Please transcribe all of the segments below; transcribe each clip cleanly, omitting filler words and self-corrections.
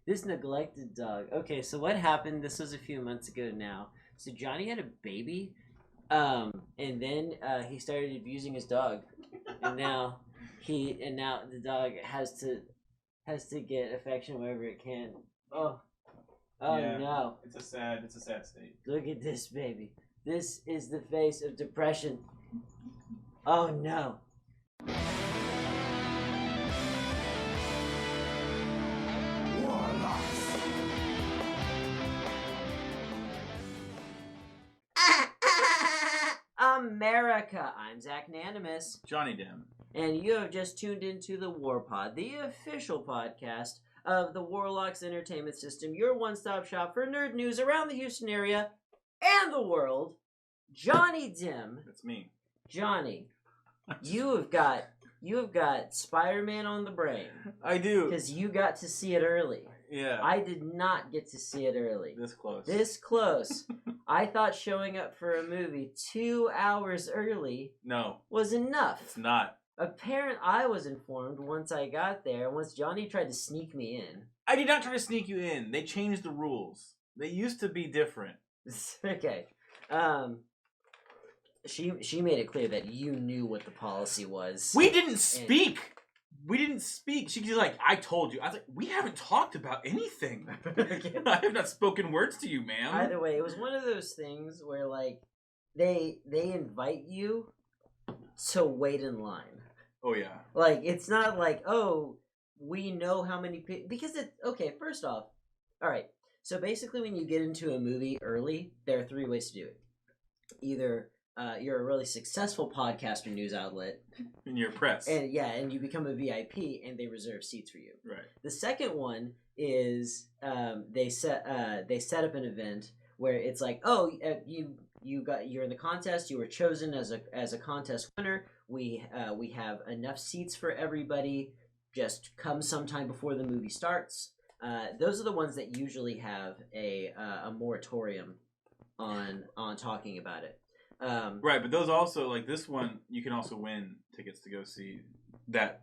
This neglected dog. Okay, so what happened? This was a few months ago now. So Johnny had a baby, and then he started abusing his dog, and now the dog has to get affection wherever it can. Oh, oh Yeah, no! it's a sad state. Look at this baby. This is the face of depression. Oh no! Warlocks. America! I'm Zach Nanimus. Johnny Dim. And you have just tuned into the WarPod, the official podcast of the Warlocks Entertainment System, your one-stop shop for nerd news around the Houston area and the world. Johnny Dim. That's me. Johnny, you have got Spider-Man on the brain. I do. Because you got to see it early. Yeah. I did not get to see it early. This close. This close. I thought showing up for a movie 2 hours early was enough. It's not. I was informed once I got there, once Johnny tried to sneak me in. I did not try to sneak you in. They changed the rules. They used to be different. Okay. She made it clear that you knew what the policy was. We didn't speak. She's like, I told you. I was like, we haven't talked about anything. I have not spoken words to you, ma'am. Either way, it was one of those things where, like, they invite you to wait in line. Oh, yeah. Like, it's not like, oh, we know how many people... Because, first off, all right, so basically when you get into a movie early, there are 3 ways to do it. Either... you're a really successful podcast or news outlet. And you're press. And you become a VIP and they reserve seats for you. Right. The second one is they set up an event where it's like, oh, you're in the contest, you were chosen as a contest winner. We have enough seats for everybody. Just come sometime before the movie starts. Those are the ones that usually have a moratorium on talking about it. Right, but those also, like this one, you can also win tickets to go see that.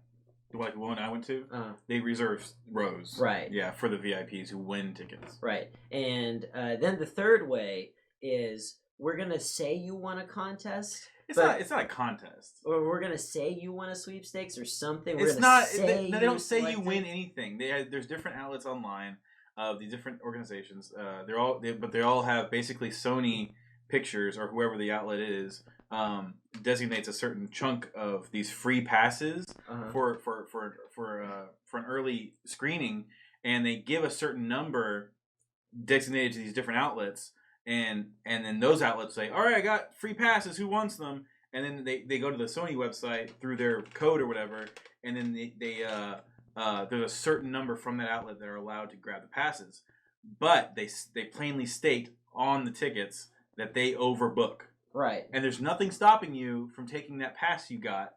Like the one I went to, they reserve rows. Right. Yeah, for the VIPs who win tickets. Right. And then the third way is we're going to say you won a contest. It's not a contest. Or we're going to say you won a sweepstakes or something. They don't say you win anything. There's different outlets online of these different organizations. They all have basically Sony Pictures or whoever the outlet is designates a certain chunk of these free passes for an early screening, and they give a certain number designated to these different outlets, and then those outlets say, all right, I got free passes, who wants them? And then they go to the Sony website through their code or whatever, and then there's a certain number from that outlet that are allowed to grab the passes, but they plainly state on the tickets that they overbook. Right. And there's nothing stopping you from taking that pass you got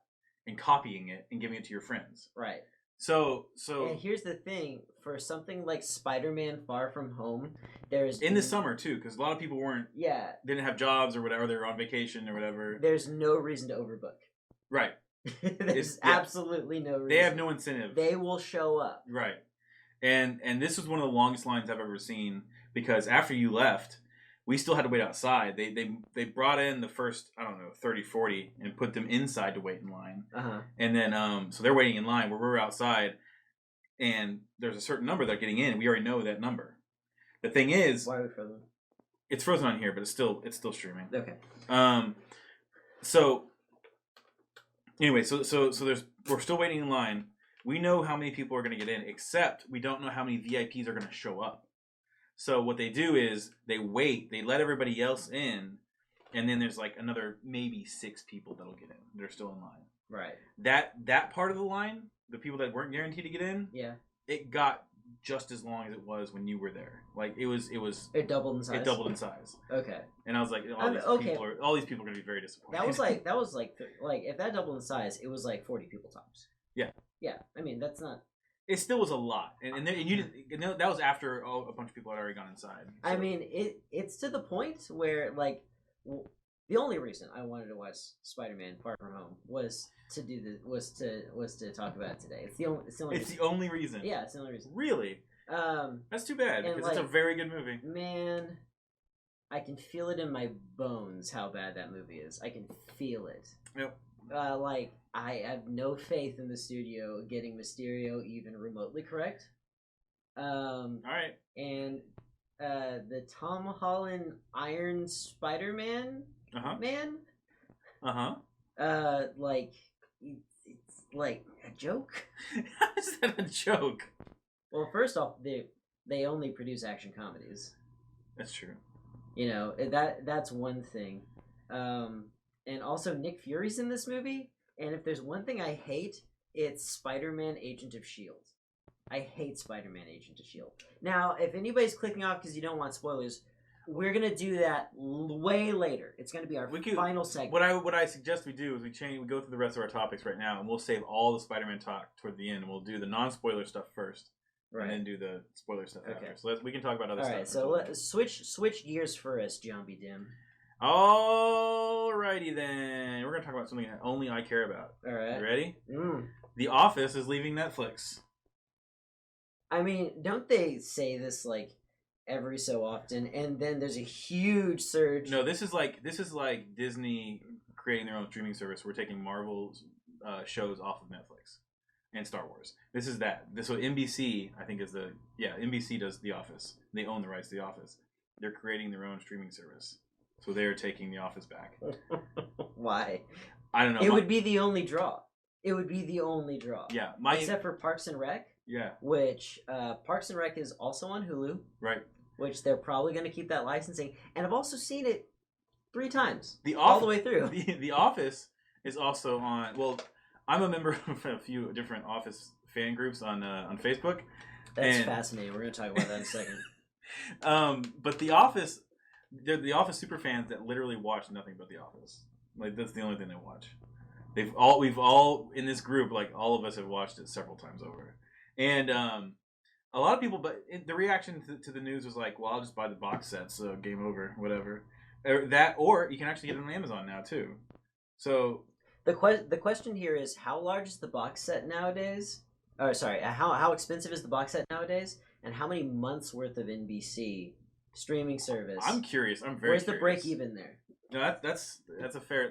and copying it and giving it to your friends. Right. So and here's the thing, for something like Spider-Man Far From Home, there's in the summer too, because a lot of people didn't have jobs or whatever, they were on vacation or whatever. There's no reason to overbook. Right. There's absolutely no reason. They have no incentive. They will show up. Right. And this was one of the longest lines I've ever seen, because after you left, we still had to wait outside. They brought in the first, 30, 40 and put them inside to wait in line. And then, so they're waiting in line where we're outside, and there's a certain number they're getting in. We already know that number. The thing is, why are we frozen? It's frozen on here, but it's still streaming. Okay. So anyway, so we're still waiting in line. We know how many people are going to get in, except we don't know how many VIPs are going to show up. So what they do is they wait, they let everybody else in, and then there's like another maybe 6 people that'll get in. They're still in line. Right. That part of the line, the people that weren't guaranteed to get in, it got just as long as it was when you were there. Like it doubled in size. It doubled in size. Okay. And I was like, all these people are going to be very disappointed. That was like if that doubled in size, it was like 40 people tops. Yeah. Yeah. I mean, that's not. It still was a lot, and that was after a bunch of people had already gone inside. So. I mean, it's to the point where like the only reason I wanted to watch Spider-Man Far From Home was to talk about it today. It's the only reason. Yeah, it's the only reason. Really? That's too bad because it's a very good movie. Man, I can feel it in my bones how bad that movie is. I can feel it. Yep. I have no faith in the studio getting Mysterio even remotely correct. All right. And the Tom Holland Iron Spider-Man man. It's like a joke. How is that a joke? Well, first off, they only produce action comedies. That's true. You know, that's one thing. And also Nick Fury's in this movie, and if there's one thing I hate, it's Spider-Man Agent of S.H.I.E.L.D. I hate Spider-Man Agent of S.H.I.E.L.D. Now, if anybody's clicking off because you don't want spoilers, we're going to do that way later. It's going to be our final segment. What I suggest we do is we go through the rest of our topics right now, and we'll save all the Spider-Man talk toward the end, and we'll do the non-spoiler stuff first. Right. And then do the spoiler stuff after. So we can talk about other stuff. All right, so let's switch gears for us, John B. Dim. Alrighty then. We're going to talk about something that only I care about. All right. You ready? The Office is leaving Netflix. I mean, don't they say this like every so often, and then there's a huge surge? No, this is like Disney creating their own streaming service. We're taking Marvel's shows off of Netflix and Star Wars. This is that. So NBC, I think, is NBC does The Office. They own the rights to The Office. They're creating their own streaming service. So they're taking The Office back. Why? I don't know. It would be the only draw. It would be the only draw. Yeah. Except for Parks and Rec. Yeah. Which Parks and Rec is also on Hulu. Right. Which they're probably going to keep that licensing. And I've also seen it 3 times. All the way through. The Office is also on... Well, I'm a member of a few different Office fan groups on Facebook. That's fascinating. We're going to talk about that in a second. But The Office... They're the Office super fans that literally watch nothing but The Office. Like, that's the only thing they watch. We've all in this group, like, all of us have watched it several times over. And a lot of people, but the reaction to the news was like, well, I'll just buy the box set, so game over, whatever. Or you can actually get it on Amazon now too. So the question here is, how large is the box set nowadays? Or sorry, how expensive is the box set nowadays? And how many months worth of NBC streaming service? I'm curious. Where's the break even there? No, that's a fair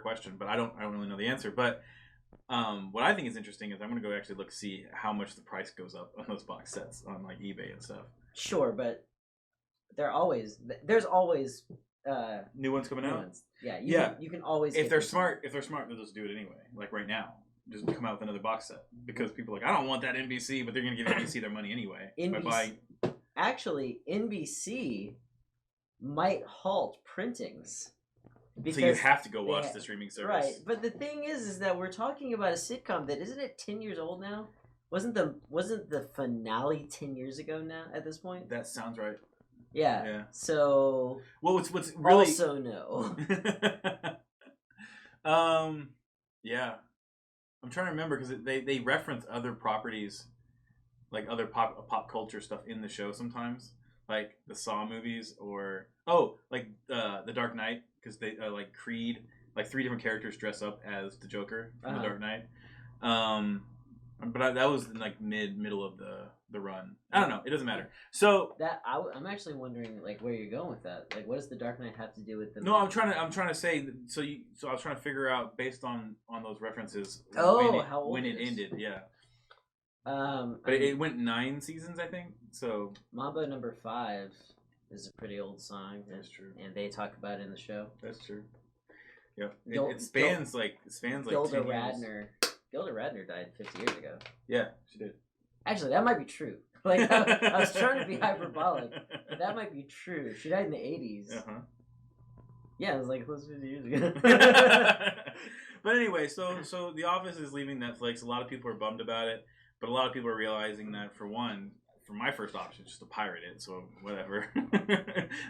question, but I don't really know the answer. But what I think is interesting is I'm gonna go actually see how much the price goes up on those box sets on like eBay and stuff. Sure, but there's always new ones coming out. Yeah, you can always. If they're smart, they'll just do it anyway. Like right now, just come out with another box set because people are like, I don't want that NBC, but they're gonna give NBC their money anyway by buying. Actually, NBC might halt printings. So you have to go watch the streaming service. Right, but the thing is that we're talking about a sitcom that isn't it 10 years old now? Wasn't the finale 10 years ago now at this point? That sounds right. Yeah. So what's really also no. Yeah. I'm trying to remember because they reference other properties, like other pop culture stuff in the show sometimes, like the Saw movies or the Dark Knight, because they like Creed, like 3 different characters dress up as the Joker from the Dark Knight. But that was in like middle of the run. I don't know. It doesn't matter. So I'm actually wondering like where you're going with that. Like, what does the Dark Knight have to do with the? No, I'm trying to say. So I was trying to figure out based on those references. How old when it ended? Yeah. But it went 9 seasons, I think. So Mambo Number 5 is a pretty old song. That's true. And they talk about it in the show. That's true. Yep. It spans like Gilda Radner. Gilda Radner died 50 years ago. Yeah, she did. Actually, that might be true. Like I was trying to be hyperbolic, but that might be true. She died in the 80s. Uh-huh. Yeah, it was like close to 50 years ago. But anyway, so The Office is leaving Netflix. A lot of people are bummed about it, but a lot of people are realizing that for my first option is just to pirate it, so whatever.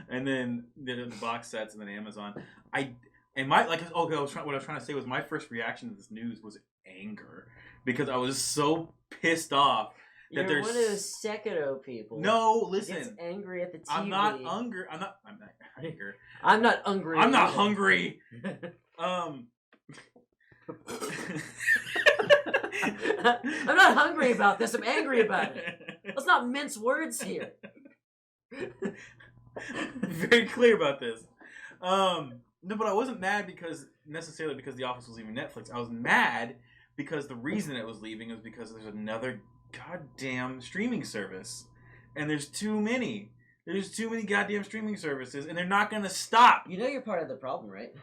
And then the box sets and then Amazon. What I was trying to say was my first reaction to this news was anger because I was so pissed off that You're one of those Sekiro people. No, listen. Gets angry at the TV. I'm not hungry. I'm not angry. I'm not hungry. I'm not hungry. I'm not hungry about this. I'm angry about it. Let's not mince words here. Very clear about this. No, but I wasn't mad necessarily because The Office was leaving Netflix. I was mad because the reason it was leaving is because there's another goddamn streaming service, and there's too many. There's too many goddamn streaming services, and they're not going to stop. You know you're part of the problem, right?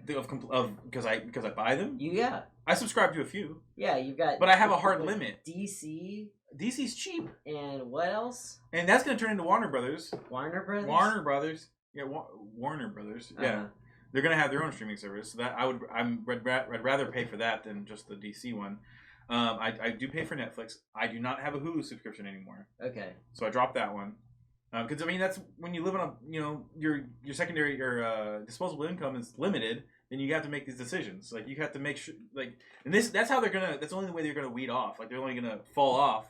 Because I buy them. Yeah. I subscribe to a few. Yeah, you've got. But I have a hard limit. DC's cheap. And what else? And that's going to turn into Warner Brothers. Warner Brothers. Yeah, Warner Brothers. Yeah, they're going to have their own streaming service. So that I'd rather pay for that than just the DC one. I do pay for Netflix. I do not have a Hulu subscription anymore. Okay. So I dropped that one. Because I mean, that's when you live on your secondary disposable income is limited, then you have to make these decisions. Like you have to make sure, and that's how that's the only way they're gonna weed off. Like they're only gonna fall off.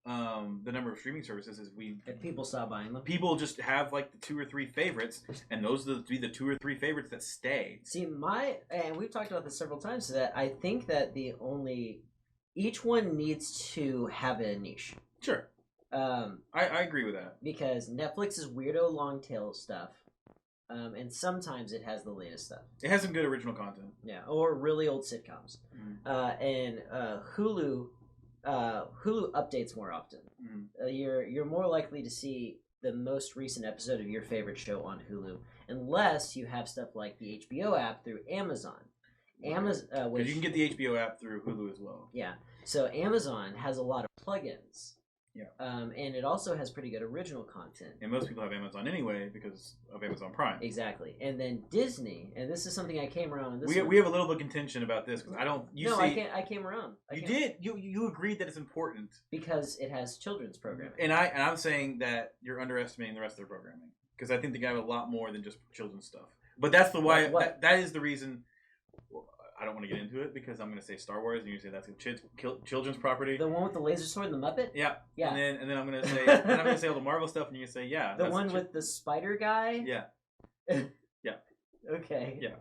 The number of streaming services if people stop buying them. People just have like the 2 or 3 favorites, and those are the 2 or 3 favorites that stay. See, and we've talked about this several times. That I think that each one needs to have a niche. Sure. I agree with that. Because Netflix is weirdo long tail stuff, and sometimes it has the latest stuff. It has some good original content. Yeah, or really old sitcoms. And Hulu updates more often. You're more likely to see the most recent episode of your favorite show on Hulu, unless you have stuff like the HBO app through Amazon. Because you can get the HBO app through Hulu as well. Yeah, so Amazon has a lot of plugins. Yeah. And it also has pretty good original content. And most people have Amazon anyway because of Amazon Prime. Exactly. And then Disney, and this is something I came around on this we have a little bit of contention about this because I don't... I came around. You agreed that it's important. Because it has children's programming. And I'm saying that you're underestimating the rest of their programming. Because I think they have a lot more than just children's stuff. But that's the why... That is the reason... I don't want to get into it because I'm going to say Star Wars and you say that's a children's property. The one with the laser sword and the Muppet? Yeah. Yeah. And then I'm going to say all the Marvel stuff and you're going to say yeah. The one with the spider guy? Yeah. Yeah. Okay. Yeah.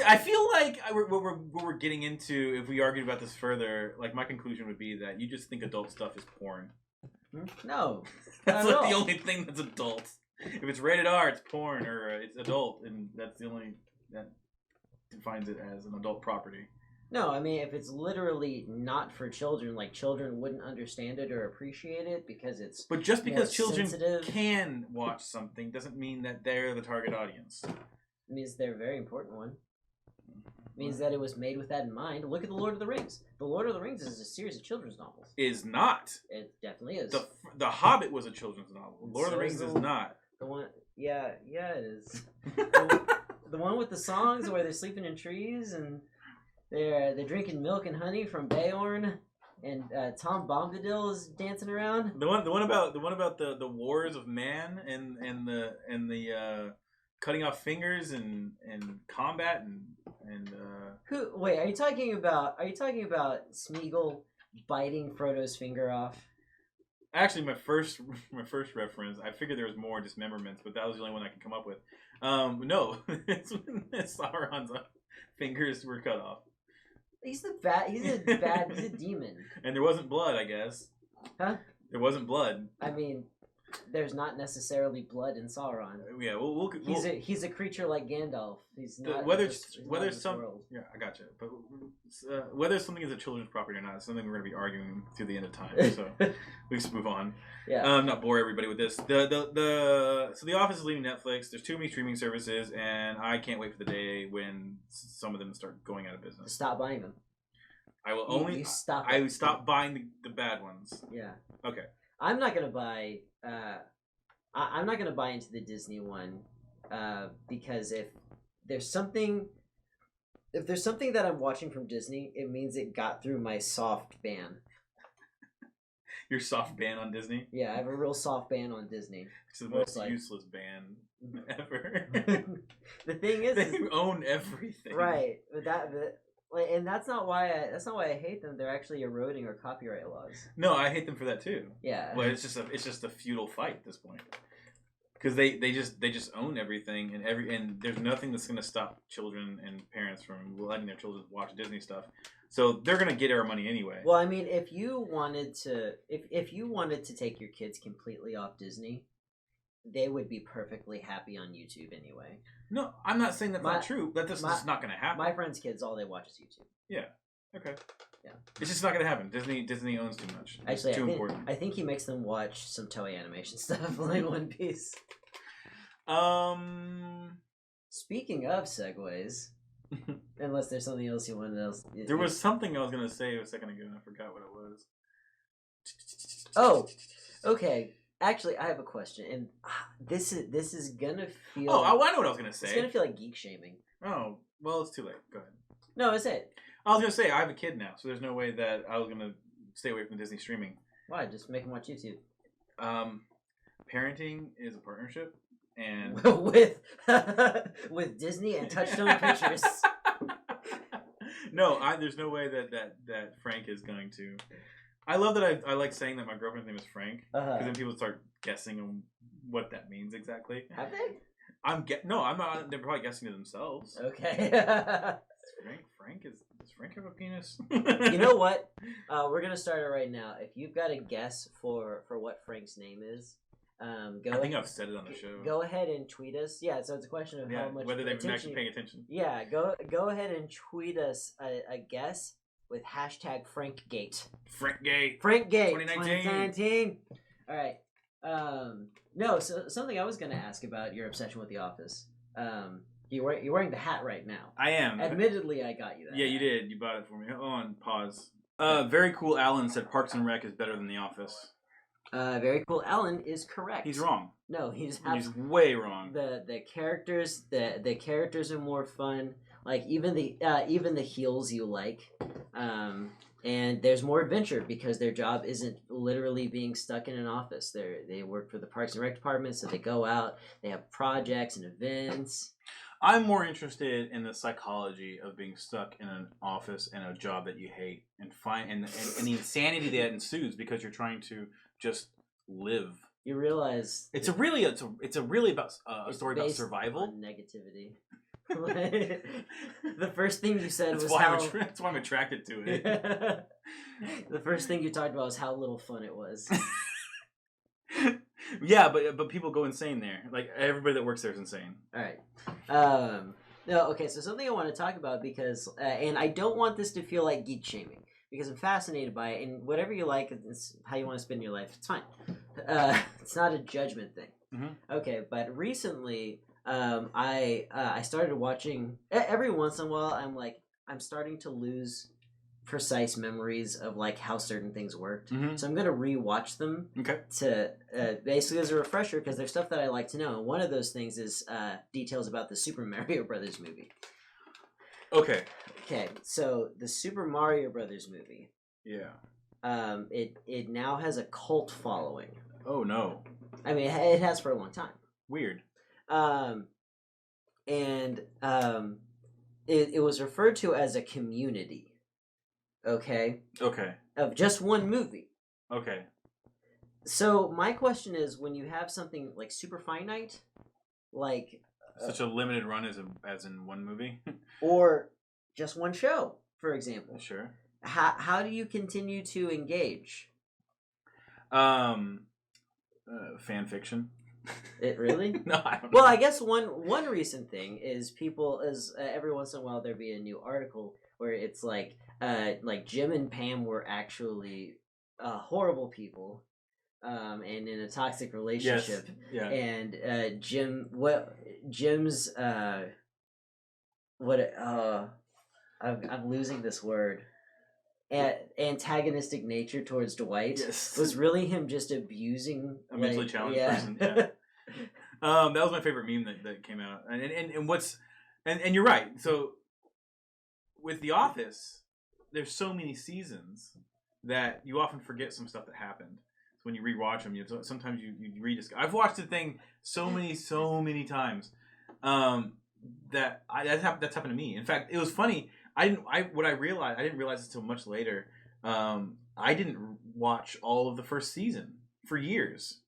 I feel like what we're getting into, if we argued about this further, like my conclusion would be that you just think adult stuff is porn. No. That's like the only thing that's adult. If it's rated R, it's porn, or it's adult, and that's the only that defines it as an adult property. No, I mean, if it's literally not for children, like children wouldn't understand it or appreciate it because it's But just because children sensitive. Can watch something doesn't mean that they're the target audience. It means they're a very important one. It means that it was made with that in mind. Look at The Lord of the Rings. The Lord of the Rings is a series of children's novels. Is not. It definitely is. The Hobbit was a children's novel. Lord of the Rings is not. The one, yeah, it is. The one with the songs where they're sleeping in trees and they're drinking milk and honey from Beorn, and Tom Bombadil is dancing around. The one about the wars of man and the cutting off fingers and combat and Who? Wait, are you talking about Smeagol biting Frodo's finger off? Actually, my first reference, I figured there was more dismemberments, but that was the only one I could come up with. No, it's when Sauron's fingers were cut off. He's a demon. And there wasn't blood, I guess. Huh? There wasn't blood. I mean, there's not necessarily blood in Sauron. Yeah, he's a creature like Gandalf. He's not whether some world. Yeah, I gotcha. But whether something is a children's property or not is something we're going to be arguing through the end of time. So we just move on. Yeah. Not bore everybody with this. So The Office is leaving Netflix. There's too many streaming services, and I can't wait for the day when some of them start going out of business. Stop buying them. I will you stop. I would stop buying the bad ones. Yeah. Okay. I'm not gonna buy. I'm not gonna buy into the Disney one, because if there's something that I'm watching from Disney, it means it got through my soft ban. Your soft ban on Disney? Yeah, I have a real soft ban on Disney. It's the most useless ban ever. The thing is, they own everything. Right, and that's not why I hate them. They're actually eroding our copyright laws. No, I hate them for that too. Yeah. Well, it's just a futile fight at this point. because they just own everything, and there's nothing that's going to stop children and parents from letting their children watch Disney stuff. So they're going to get our money anyway. Well, I mean, if you wanted to take your kids completely off Disney, they would be perfectly happy on YouTube anyway. No, I'm not saying that's not true. That's just not going to happen. My friends' kids, all they watch is YouTube. Yeah. Okay. Yeah. It's just not going to happen. Disney owns too much. It's Actually, important. I think he makes them watch some Toei animation stuff like One Piece. Speaking of segues, unless there's something else you wanted else. There was something I was going to say a second ago, and I forgot what it was. Oh, okay. Actually, I have a question, and this is gonna feel. Oh, I know what I was gonna say. It's gonna feel like geek shaming. Oh, well, it's too late. Go ahead. No, it's it. I was gonna say I have a kid now, so there's no way that I was gonna stay away from Disney streaming. Why? Just make him watch YouTube. Parenting is a partnership, and with Disney and Touchstone Pictures. No, there's no way that Frank is going to. I love that I like saying that my girlfriend's name is Frank, because then people start guessing on what that means exactly. Have they? I'm not. They're probably guessing to themselves. Okay. Does Frank have a penis? You know what? We're gonna start it right now. If you've got a guess for what Frank's name is, I think I've said it on the show. Go ahead and tweet us. Yeah, so it's a question of how much whether they've been actually paying attention. Yeah, go ahead and tweet us a guess with hashtag FrankGate. FrankGate. 2019. All right. No, so something I was going to ask about your obsession with The Office. You're wearing the hat right now. I am. Admittedly, I got you that. Yeah, you did. You bought it for me. Hold on, pause. Very Cool Alan said Parks and Rec is better than The Office. Very Cool Alan is correct. He's wrong. No, he's way wrong. The characters are more fun. Like even the heels you like, and there's more adventure because their job isn't literally being stuck in an office. They work for the Parks and Rec department, so they go out. They have projects and events. I'm more interested in the psychology of being stuck in an office and a job that you hate, and the insanity that ensues because you're trying to just live. You realize it's really about a story about survival. On negativity. The first thing you said that's why I'm attracted to it. The first thing you talked about was how little fun it was. Yeah, but people go insane there. Like everybody that works there is insane. All right. No, okay. So something I want to talk about because, and I don't want this to feel like geek shaming because I'm fascinated by it, and whatever you like, it's how you want to spend your life. It's fine. It's not a judgment thing. Mm-hmm. Okay, but recently. I started watching every once in a while. I'm starting to lose precise memories of like how certain things worked. Mm-hmm. So I'm gonna rewatch them. Okay. To basically as a refresher because there's stuff that I like to know. And one of those things is details about the Super Mario Brothers movie. Okay. Okay. So the Super Mario Brothers movie. Yeah. It now has a cult following. Oh no. I mean, it has for a long time. Weird. It was referred to as a community. Okay. Okay. Of just one movie. Okay. So my question is, when you have something like super finite, like such a limited run as in one movie, or just one show, for example. Sure. How do you continue to engage? Fan fiction. It really? No, I don't know. Well, I guess one recent thing is every once in a while there'd be a new article where it's like Jim and Pam were actually horrible people, and in a toxic relationship. Yes. Yeah. And Jim's I'm losing this word. Antagonistic nature towards Dwight was really him just abusing a mentally challenged person. Yeah. That was my favorite meme that came out, and you're right. So with The Office, there's so many seasons that you often forget some stuff that happened. So when you rewatch them, sometimes you rediscover. I've watched the thing so many times that's happened to me. In fact, it was funny. I didn't realize this until much later. I didn't watch all of the first season for years.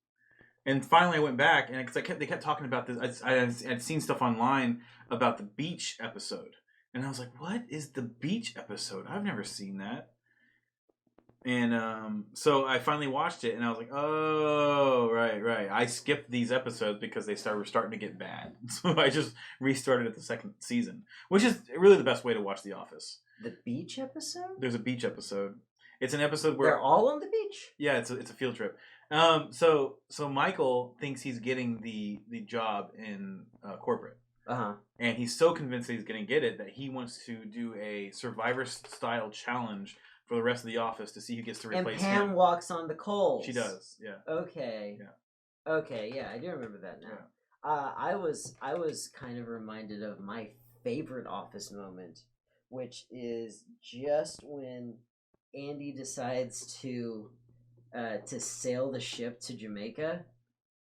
And finally, I went back, and because they kept talking about this. I'd seen stuff online about the beach episode, and I was like, "What is the beach episode? I've never seen that." And so I finally watched it, and I was like, "Oh, right. I skipped these episodes because were starting to get bad." So I just restarted at the second season, which is really the best way to watch The Office. The beach episode? There's a beach episode. It's an episode where they're all on the beach. Yeah, it's a field trip. So Michael thinks he's getting the job in corporate. And he's so convinced that he's going to get it that he wants to do a Survivor-style challenge for the rest of the office to see who gets to replace him. And Pam walks on the coals. She does, yeah. Okay. Yeah. Okay, yeah, I do remember that now. Yeah. I was kind of reminded of my favorite Office moment, which is just when Andy decides to sail the ship to Jamaica.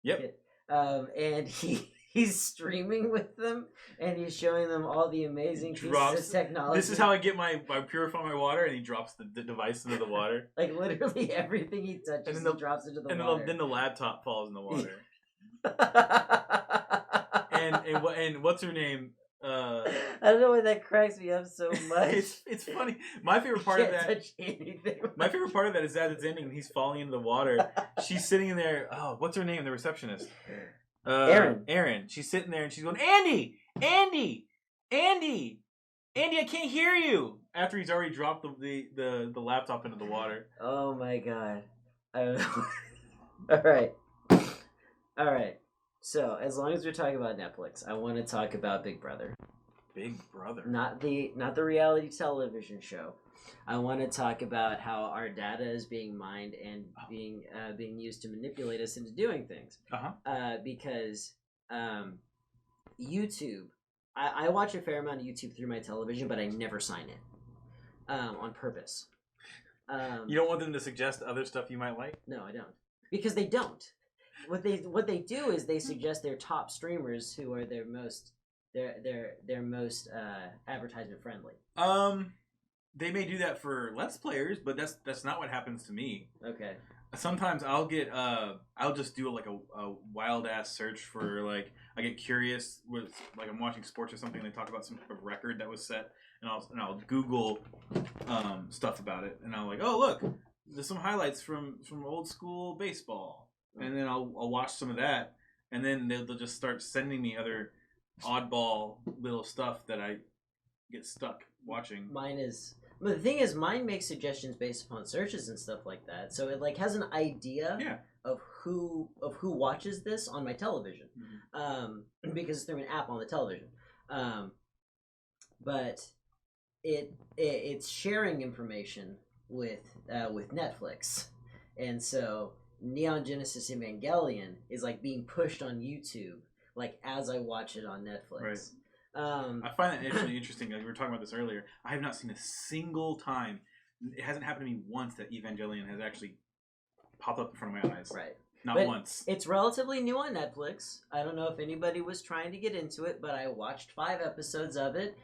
Yep. And he's streaming with them, and he's showing them all the amazing pieces of technology. This is how I get I purify my water, and he drops the device into the water. Like literally everything he touches, he drops into the water. And then the laptop falls in the water. and what's her name? I don't know why that cracks me up so much. It's funny. My favorite part of that. Touch anything. My favorite part of that is as it's ending, and he's falling into the water. She's sitting in there. Oh, what's her name? The receptionist. Erin. She's sitting there and she's going, Andy, I can't hear you. After he's already dropped the laptop into the water. Oh my god. I don't know. All right. So as long as we're talking about Netflix, I want to talk about Big Brother. Big Brother. Not the reality television show. I want to talk about how our data is being mined and being used to manipulate us into doing things. Because YouTube, I watch a fair amount of YouTube through my television, but I never sign it on purpose. You don't want them to suggest other stuff you might like? No, I don't, because they don't. What they do is they suggest their top streamers who are their most advertisement friendly. They may do that for Let's Players, but that's not what happens to me. Okay. Sometimes I'll just do a wild ass search for I get curious with I'm watching sports or something and they talk about some type of record that was set and I'll Google stuff about it and I'm oh look, there's some highlights from old school baseball and then I'll watch some of that and then they'll just start sending me other oddball little stuff that I get stuck watching. But the thing is, mine makes suggestions based upon searches and stuff like that. So it has an idea of who watches this on my television, because it's through an app on the television. But it's sharing information with Netflix, and so Neon Genesis Evangelion is being pushed on YouTube as I watch it on Netflix. Right. I find that actually interesting. We were talking about this earlier. I have not seen a single time. It hasn't happened to me once that Evangelion has actually popped up in front of my eyes. Right. Not once. It's relatively new on Netflix. I don't know if anybody was trying to get into it, but I watched 5 episodes of it.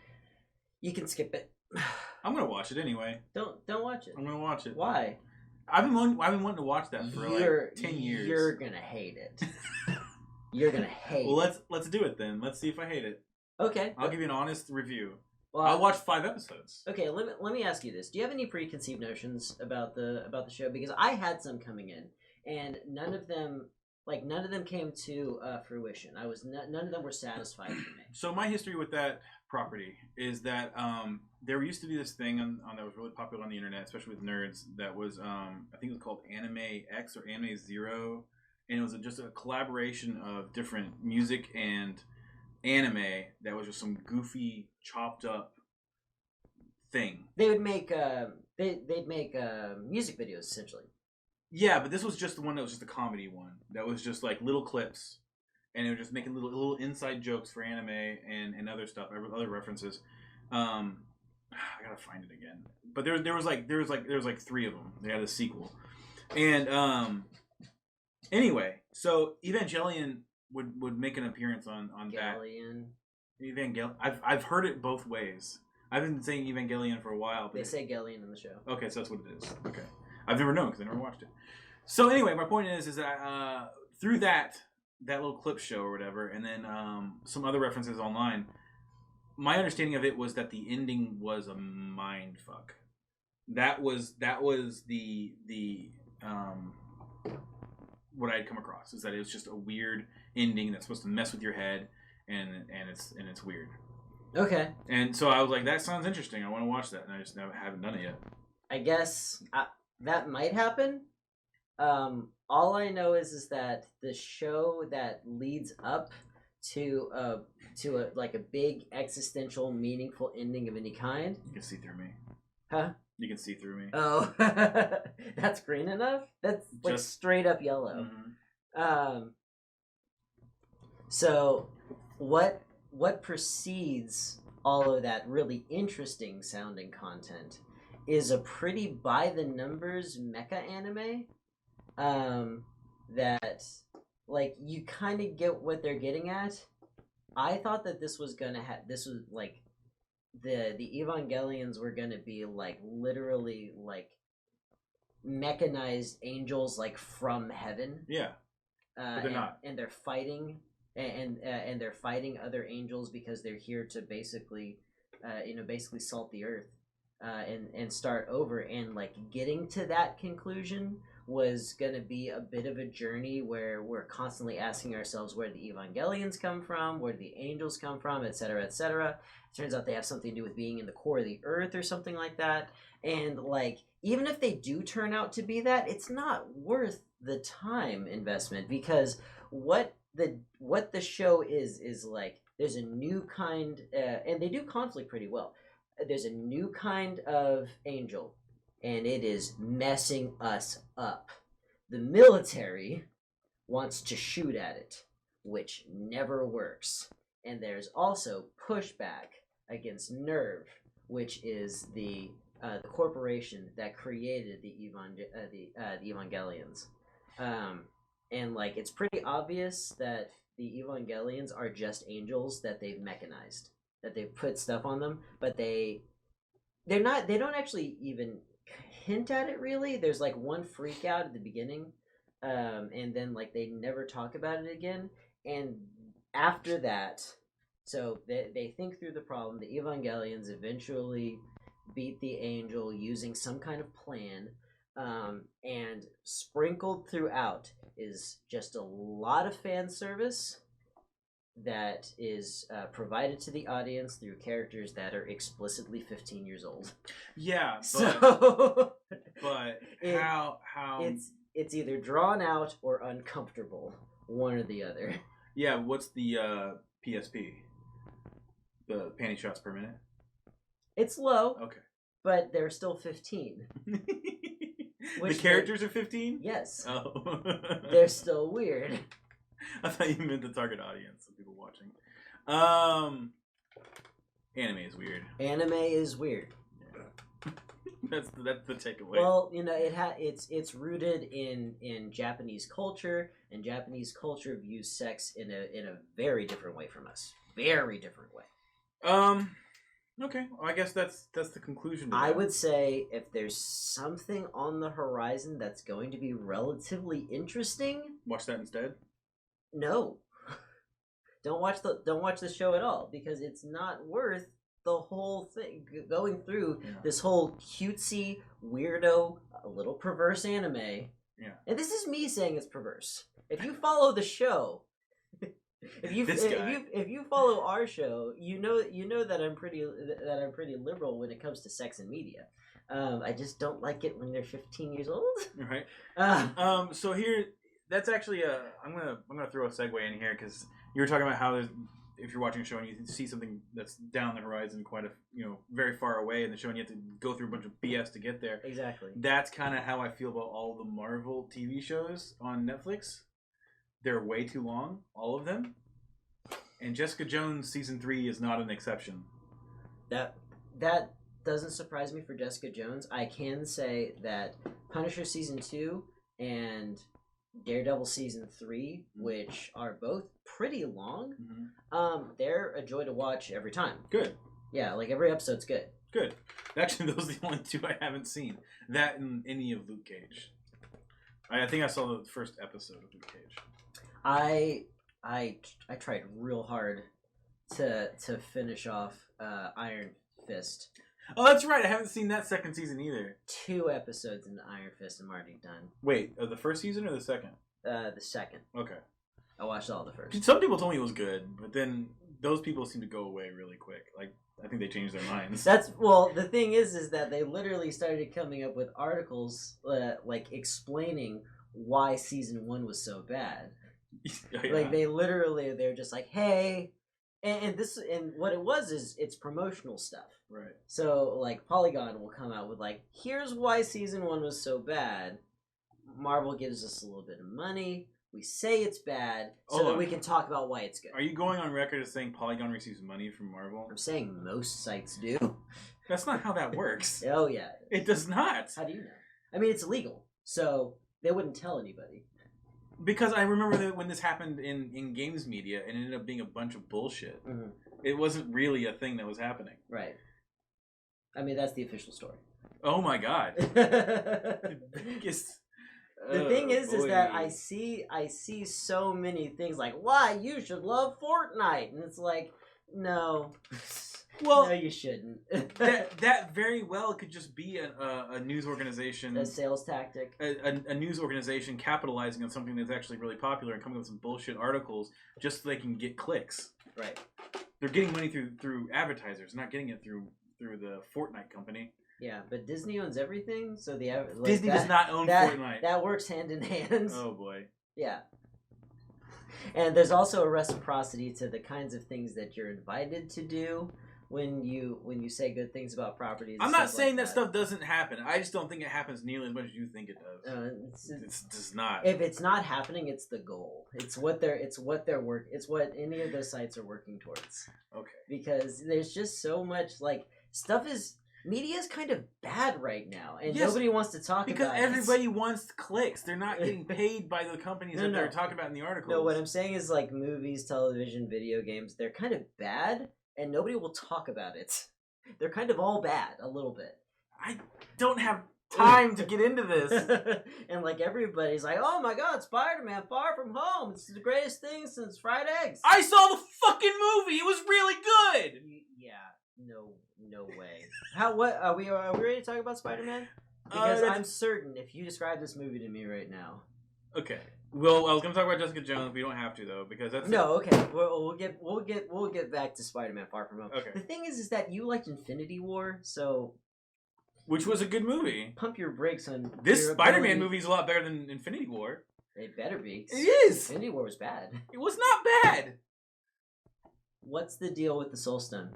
You can skip it. I'm gonna watch it anyway. Don't watch it. I'm gonna watch it. Why? I've been wanting to watch that for 10 years. You're gonna hate it. You're gonna hate it. Well, let's do it then. Let's see if I hate it. Okay. I'll give you an honest review. Well, I'll watch 5 episodes. Okay, let me ask you this: do you have any preconceived notions about the show? Because I had some coming in, and none of them came to fruition. None of them were satisfied for me. So my history with that property is that there used to be this thing on that was really popular on the internet, especially with nerds. That was I think it was called Anime X or Anime Zero, and it was just a collaboration of different music and anime that was just some goofy, chopped up thing. They would make they'd make music videos essentially. Yeah, but this was just the one that was just a comedy one. That was just little clips, and it was just making little inside jokes for anime and other stuff, other references. I gotta find it again. But there was 3 of them. They had a sequel, and anyway, so Evangelion would make an appearance on Evangelion. Evangelion. I've heard it both ways. I've been saying Evangelion for a while. But they say Gellion in the show. Okay, so that's what it is. Okay, I've never known because I never watched it. So anyway, my point is that through that little clip show or whatever, and then some other references online, my understanding of it was that the ending was a mind fuck. That was the what I had come across, is that it was just a weird ending that's supposed to mess with your head, and it's weird. Okay. And so I was like, that sounds interesting. I want to watch that, and I just haven't done it yet. I guess that might happen. All I know is that the show that leads up to a like a big existential, meaningful ending of any kind. You can see through me. Huh? You can see through me. Oh, that's green enough? That's like just straight up yellow. Mm-hmm. So what precedes all of that really interesting sounding content is a pretty by the numbers mecha anime. That like you kind of get what they're getting at. I thought that this was like the Evangelions were gonna be like literally like mechanized angels like from heaven. Yeah, but they're not, and they're fighting and they're fighting other angels because they're here to basically salt the earth and start over, and like getting to that conclusion was going to be a bit of a journey where we're constantly asking ourselves where the Evangelions come from, where the angels come from, etc., etc. Turns out they have something to do with being in the core of the earth or something like that. And like, even if they do turn out to be that, it's not worth the time investment, because what the show is like, there's a new kind, and they do conflict pretty well. There's a new kind of angel, and it is messing us up. The military wants to shoot at it, which never works. And there's also pushback against Nerve, which is the corporation that created the Evangelions. And like, it's pretty obvious that the Evangelions are just angels that they've mechanized, that they've put stuff on them, but they don't actually even hint at it really. There's like one freak out at the beginning, and then like they never talk about it again. And after that, so they think through the problem. The Evangelions eventually beat the angel using some kind of plan, and sprinkled throughout is just a lot of fan service that is provided to the audience through characters that are explicitly 15 years old. Yeah, but how it's either drawn out or uncomfortable, one or the other. Yeah, what's the PSP? The panty shots per minute? It's low. Okay. But they're still 15. The characters are 15? Yes. Oh. They're still weird. I thought you meant the target audience of people watching. Anime is weird. Anime is weird. Yeah. That's the takeaway. Well, you know, it's rooted in Japanese culture, and Japanese culture views sex in a very different way from us. Very different way. Okay. Well, I guess that's the conclusion. I would say if there's something on the horizon that's going to be relatively interesting, watch that instead. No. Don't watch the show at all, because it's not worth the whole thing going through this whole cutesy, weirdo, a little perverse anime. Yeah. And this is me saying it's perverse. If you follow the show, if you follow our show, you know that I'm pretty liberal when it comes to sex and media. I just don't like it when they're 15 years old. Right. So here, that's actually I'm gonna throw a segue in here, because you were talking about how if you're watching a show and you see something that's down the horizon, very far away in the show, and you have to go through a bunch of BS to get there. Exactly. That's kind of how I feel about all the Marvel TV shows on Netflix. They're way too long, all of them. And Jessica Jones season 3 is not an exception. That doesn't surprise me for Jessica Jones. I can say that Punisher season 2 and Daredevil season 3, which are both pretty long, they're a joy to watch every time. Good. Yeah, like every episode's good. Good. Actually, those are the only two I haven't seen. That and any of Luke Cage. I think I saw the first episode of Luke Cage. I tried real hard to finish off Iron Fist. Oh, that's right. I haven't seen that second season either. 2 episodes into Iron Fist, I'm already done. Wait, the first season or the second? The second. Okay. I watched all the first. Some people told me it was good, but then those people seem to go away really quick. Like, I think they changed their minds. The thing is that they literally started coming up with articles like explaining why season 1 was so bad. Yeah. Like they're just like, hey, and what it was is it's promotional stuff. Right. So like Polygon will come out with like, here's why season 1 was so bad. Marvel gives us a little bit of money. We say it's bad so that we can talk about why it's good. Are you going on record as saying Polygon receives money from Marvel? I'm saying most sites do. That's not how that works. Oh yeah. It does not. How do you know? I mean, it's illegal, so they wouldn't tell anybody. Because I remember that when this happened in games media, it ended up being a bunch of bullshit. Mm-hmm. It wasn't really a thing that was happening. Right. I mean, that's the official story. Oh my god. The thing is that I see so many things like, why you should love Fortnite, and it's like, no. Well, no, you shouldn't. that very well could just be a news organization, a sales tactic, a news organization capitalizing on something that's actually really popular and coming up with some bullshit articles just so they can get clicks. Right. They're getting money through advertisers, not getting it through the Fortnite company. Yeah, but Disney owns everything, so Disney does not own Fortnite. That works hand in hand. Oh boy. Yeah. And there's also a reciprocity to the kinds of things that you're invited to do when you say good things about properties. I'm not saying that stuff doesn't happen. I just don't think it happens nearly as much as you think it does. It does not. If it's not happening, it's the goal. It's what any of those sites are working towards. Okay. Because there's just so much like stuff is. Media is kind of bad right now, and nobody wants to talk about it. Because everybody wants clicks. They're not getting paid by the companies that they're talking about in the articles. No, what I'm saying is like movies, television, video games, they're kind of bad, and nobody will talk about it. They're kind of all bad, a little bit. I don't have time to get into this. And like everybody's like, oh my god, Spider-Man Far From Home. It's the greatest thing since fried eggs. I saw the fucking movie. It was really good. Yeah. No way. What are we ready to talk about Spider-Man? Because I'm certain if you describe this movie to me right now. Okay. Well, I was going to talk about Jessica Jones. We don't have to though, because that's okay. We'll get back to Spider-Man Far From Home. Okay. The thing is that you liked Infinity War, so which was a good movie. Pump your brakes on this Spider-Man movie is a lot better than Infinity War. It better be. It is. Infinity War was bad. It was not bad. What's the deal with the Soul Stone?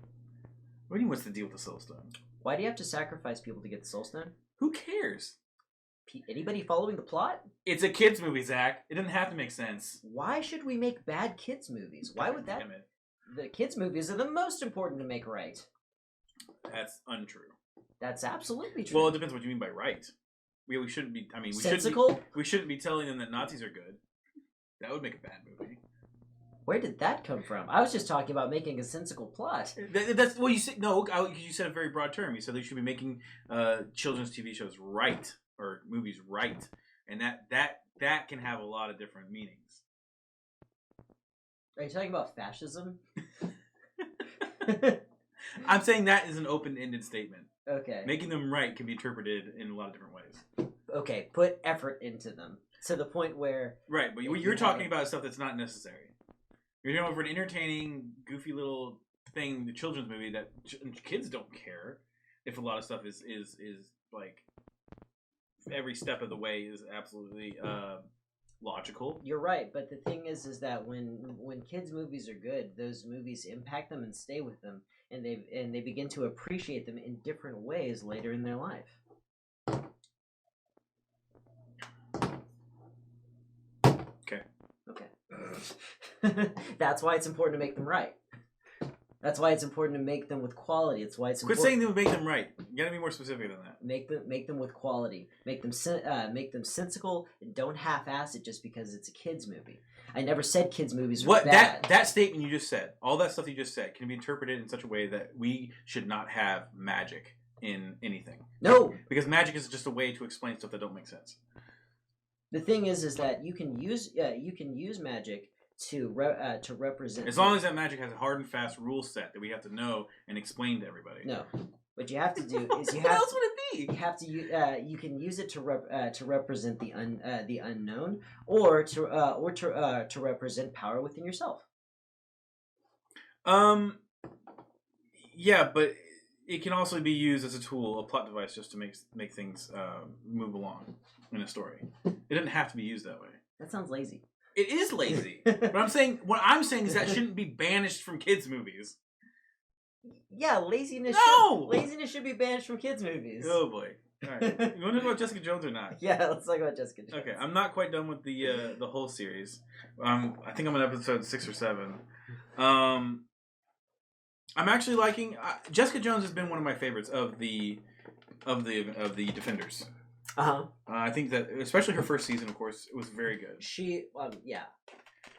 What do you mean, what's the deal with the Soul Stone? Why do you have to sacrifice people to get the Soul Stone? Who cares? Anybody following the plot? It's a kids movie, Zach. It doesn't have to make sense. Why should we make bad kids movies? Why would that? The kids movies are the most important to make right. That's untrue. That's absolutely true. Well, it depends what you mean by right. We shouldn't be. I mean, we shouldn't be telling them that Nazis are good. That would make a bad movie. Where did that come from? I was just talking about making a sensical plot. That's well, you said no. You said a very broad term. You said they should be making children's TV shows right or movies right, and that can have a lot of different meanings. Are you talking about fascism? I'm saying that is an open-ended statement. Okay. Making them right can be interpreted in a lot of different ways. Okay, put effort into them to the point where right, but you're talking about stuff that's not necessary. You're going over an entertaining, goofy little thing, the children's movie that kids don't care if a lot of stuff is like every step of the way is absolutely logical. You're right, but the thing is that when kids' movies are good, those movies impact them and stay with them, and they begin to appreciate them in different ways later in their life. Okay. That's why it's important to make them right. That's why it's important to make them with quality. It's why it's important. Quit saying they would make them right. You gotta be more specific than that. Make them with quality. Make them sensical, and don't half-ass it just because it's a kids movie. I never said kids movies were bad. That statement you just said, all that stuff you just said, can be interpreted in such a way that we should not have magic in anything. No, because magic is just a way to explain stuff that don't make sense. The thing is that you can use magic to represent. As long as that magic has a hard and fast rule set that we have to know and explain to everybody. No, what you have to do is what else would it be? You have to you can use it to represent the unknown, or to represent power within yourself. Yeah, but it can also be used as a tool, a plot device, just to make things move along in a story. It doesn't have to be used that way. That sounds lazy. It is lazy. What I'm saying is that shouldn't be banished from kids' movies. Yeah, laziness. No! Laziness should be banished from kids' movies. Oh boy. All right. You want to talk about Jessica Jones or not? Yeah, let's talk about Jessica Jones. Okay, I'm not quite done with the whole series. I think I'm on episode 6 or 7. I'm actually liking Jessica Jones has been one of my favorites of the Defenders. I think that especially her first season, of course, it was very good. Yeah.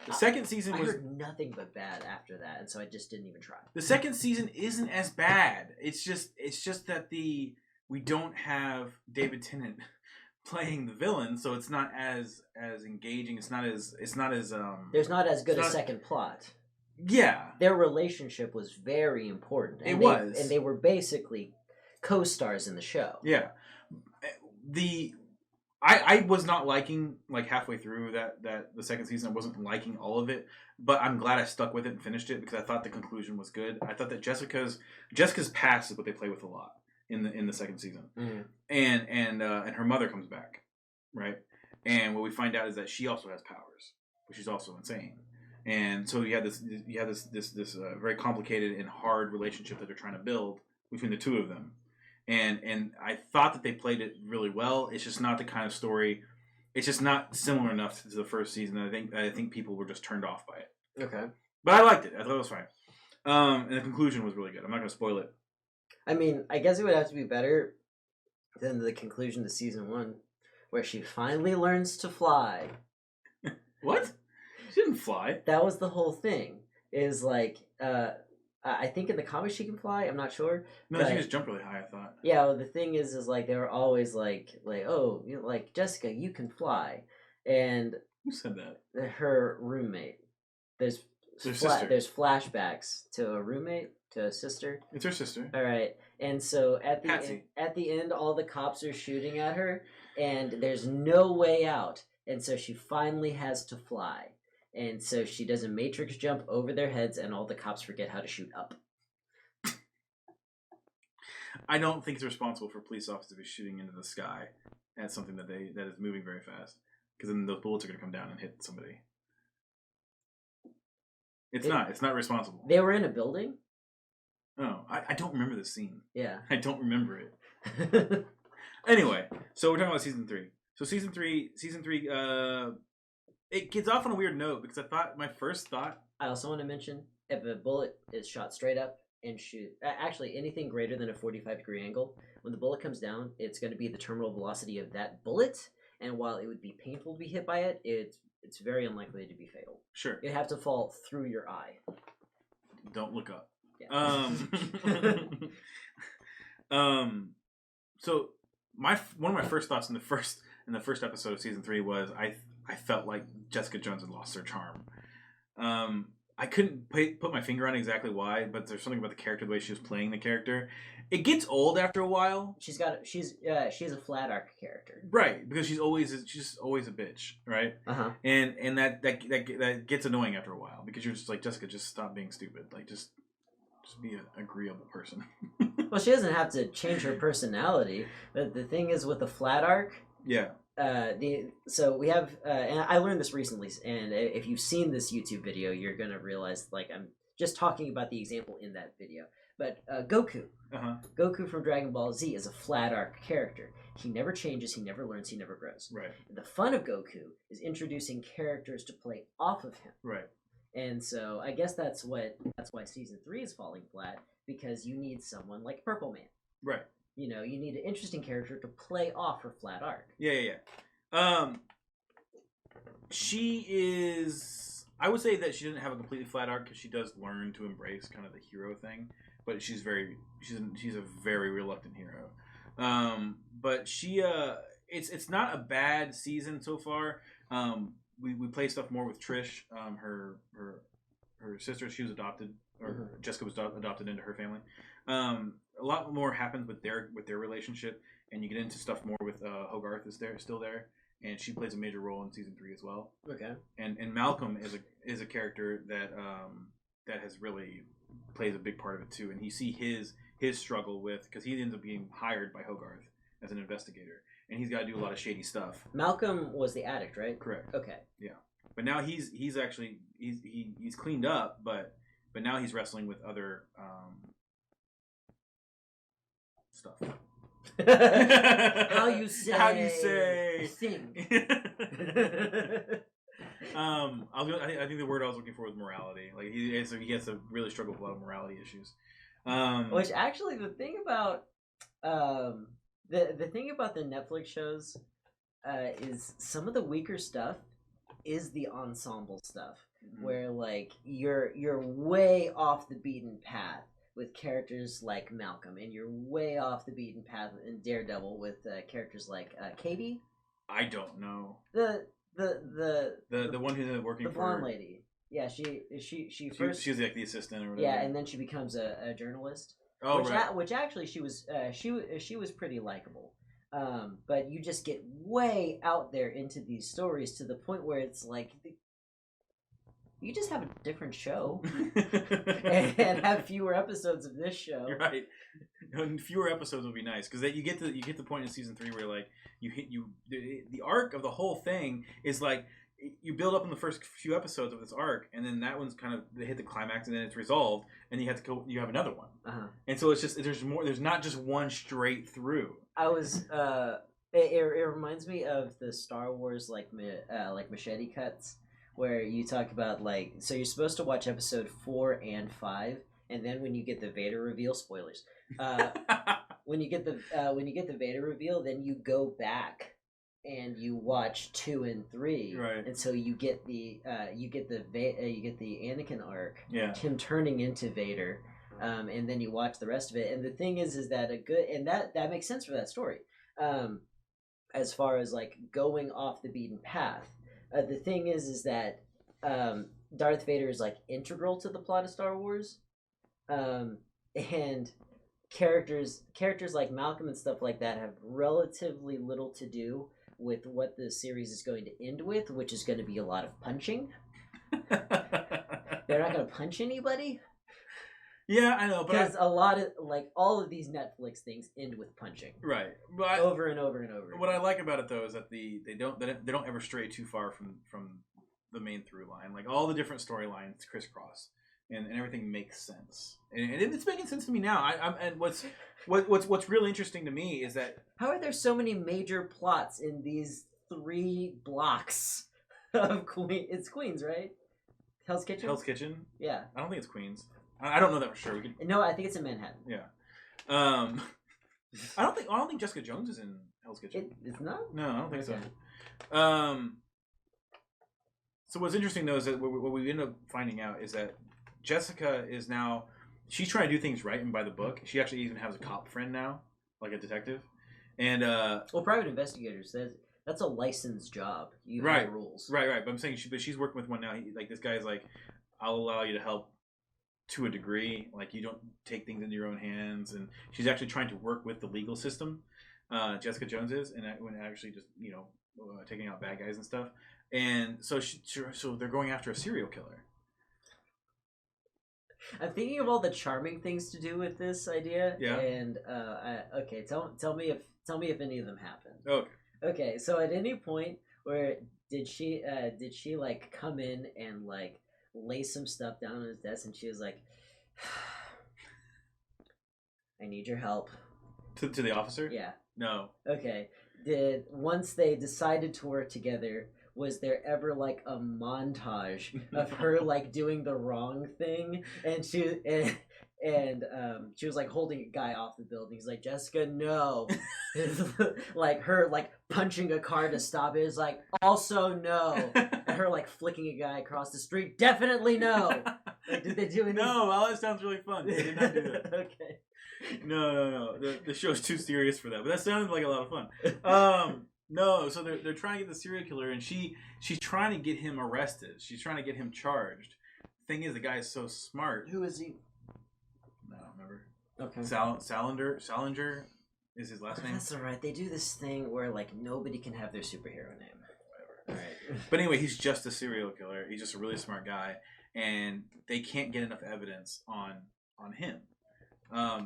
The second season I heard nothing but bad after that, and so I just didn't even try. The second season isn't as bad. It's just that we don't have David Tennant playing the villain, so it's not as engaging. It's not as there's not as good a second plot. Yeah. Their relationship was very important. And they were basically co-stars in the show. Yeah. I was not liking, like, halfway through that the second season. I wasn't liking all of it, but I'm glad I stuck with it and finished it because I thought the conclusion was good. I thought that Jessica's past is what they play with a lot in the second season. Mm-hmm. And her mother comes back, right? And what we find out is that she also has powers, but she's also insane. And so you have this very complicated and hard relationship that they're trying to build between the two of them. And I thought that they played it really well. It's just not the kind of story. It's just not similar enough to the first season. I think people were just turned off by it. Okay. But I liked it. I thought it was fine. And the conclusion was really good. I'm not going to spoil it. I mean, I guess it would have to be better than the conclusion to season 1, where she finally learns to fly. What? She didn't fly. That was the whole thing. Is like, I think in the comics she can fly. I'm not sure. No, she just jumped really high. I thought. Yeah, well, the thing is like they were always like, oh, you know, like Jessica, you can fly, and who said that? Her roommate. There's flashbacks to a roommate, to a sister. It's her sister. All right, and so at the end, all the cops are shooting at her, and there's no way out, and so she finally has to fly. And so she does a matrix jump over their heads, and all the cops forget how to shoot up. I don't think it's responsible for police officers to be shooting into the sky at something that is moving very fast, because then those bullets are going to come down and hit somebody. It's not responsible. They were in a building? Oh, I don't remember the scene. Yeah. I don't remember it. Anyway, so we're talking about season 3. So season 3, it gets off on a weird note because my first thought. I also want to mention if a bullet is shot straight up and actually anything greater than a 45-degree angle, when the bullet comes down, it's going to be the terminal velocity of that bullet. And while it would be painful to be hit by it, it's very unlikely to be fatal. Sure. It'd have to fall through your eye. Don't look up. Yeah. So one of my first thoughts in the first episode of season 3 was I felt like Jessica Jones had lost her charm. I couldn't put my finger on exactly why, but there's something about the character, the way she was playing the character. It gets old after a while. She's a flat arc character, right? Because she's just always a bitch, right? And that gets annoying after a while because you're just like, Jessica, just stop being stupid. Like just be an agreeable person. Well, she doesn't have to change her personality, but the thing is with the flat arc. Yeah. So we have, and I learned this recently, and if you've seen this YouTube video, you're gonna realize, like, I'm just talking about the example in that video. But Goku, Goku from Dragon Ball Z is a flat arc character. He never changes, he never learns, he never grows. Right. The fun of Goku is introducing characters to play off of him. Right. And so I guess that's why season 3 is falling flat, because you need someone like Purple Man. Right. You know, you need an interesting character to play off her flat arc. Yeah. She is. I would say that she doesn't have a completely flat arc because she does learn to embrace kind of the hero thing, but she's a very reluctant hero. But she it's not a bad season so far. We play stuff more with Trish. Her sister, she was adopted, or Jessica was adopted into her family. A lot more happens with their relationship, and you get into stuff more with Hogarth still there, and she plays a major role in season 3 as well. Okay. And Malcolm is a character that that has really plays a big part of it too, and you see his struggle with, because he ends up being hired by Hogarth as an investigator, and he's got to do a lot of shady stuff. Malcolm was the addict, right? Correct. Okay. Yeah, but now he's actually he's cleaned up, but now he's wrestling with other stuff. How you say thing. I think the word I was looking for was morality. Like he has to really struggle with a lot of morality issues. Which actually, the thing about the thing about the Netflix shows is some of the weaker stuff is the ensemble stuff, where like you're way off the beaten path with characters like Malcolm, and you're way off the beaten path in Daredevil with characters like Katie. I don't know The one who's working the for blonde lady. Yeah, she first she's like the assistant or whatever. Yeah, and then she becomes a journalist. Oh, right. Which actually she was pretty likable. But you just get way out there into these stories to the point where it's like you just have a different show and have fewer episodes of this show. You're right. And fewer episodes would be nice, because you get the point in season 3 where like the arc of the whole thing is like you build up in the first few episodes of this arc, and then that one's kind of they hit the climax, and then it's resolved, and you have another one. And so it's just there's more. There's not just one straight through. I was it reminds me of the Star Wars like machete cuts, where you talk about like, so you're supposed to watch episode 4 and 5, and then when you get the Vader reveal, spoilers. When you get the Vader reveal, then you go back and you watch 2 and 3, right? And so you get the Anakin arc, him turning into Vader, and then you watch the rest of it. And the thing is that that makes sense for that story, as far as like going off the beaten path. The thing is that Darth Vader is like integral to the plot of Star Wars, and characters like Malcolm and stuff like that have relatively little to do with what the series is going to end with, which is going to be a lot of punching. They're not going to punch anybody. Yeah, I know, but because a lot of all of these Netflix things end with punching, right? But over and over and over. What I like about it though is that they don't ever stray too far from the main through line. Like all the different storylines crisscross, and everything makes sense, and it's making sense to me now. And what's really interesting to me is that how are there so many major plots in these 3 blocks of Queens? It's Queens, right? Hell's Kitchen. Hell's Kitchen. Yeah. I don't think it's Queens. I don't know that for sure. No, I think it's in Manhattan. Yeah. I don't think Jessica Jones is in Hell's Kitchen. It's not? No, I don't think so. So what's interesting though is that what we end up finding out is that Jessica is now, she's trying to do things right and by the book. She actually even has a cop friend now, like a detective. And private investigators, that's a licensed job. You have rules. Right. But I'm saying she's working with one now. This guy's like, I'll allow you to help to a degree. Like, you don't take things into your own hands. And she's actually trying to work with the legal system. Jessica Jones is, and when actually just taking out bad guys and stuff. And so so they're going after a serial killer. I'm thinking of all the charming things to do with this idea. Yeah. And okay, tell me if any of them happened. Okay. Okay. So at any point where did she like come in and like lay some stuff down on his desk, and she was like, "I need your help." To the officer? Yeah. No. Okay. Once they decided to work together, was there ever like a montage of her like doing the wrong thing, and she was like holding a guy off the building? He's like, "Jessica, no." Like her like punching a car to stop it is like, "Also no." And her like flicking a guy across the street, "Definitely no." Like, did they do anything? No, well, that sounds really fun. They did not do that. Okay. No. The show's too serious for that, but that sounded like a lot of fun. No, so they're trying to get the serial killer, and she's trying to get him arrested. She's trying to get him charged. Thing is, the guy is so smart. Who is he? I don't remember. Okay. Salinger is his last name. That's alright. They do this thing where like nobody can have their superhero name. Whatever. All right. But anyway, he's just a serial killer. He's just a really smart guy, and they can't get enough evidence on him.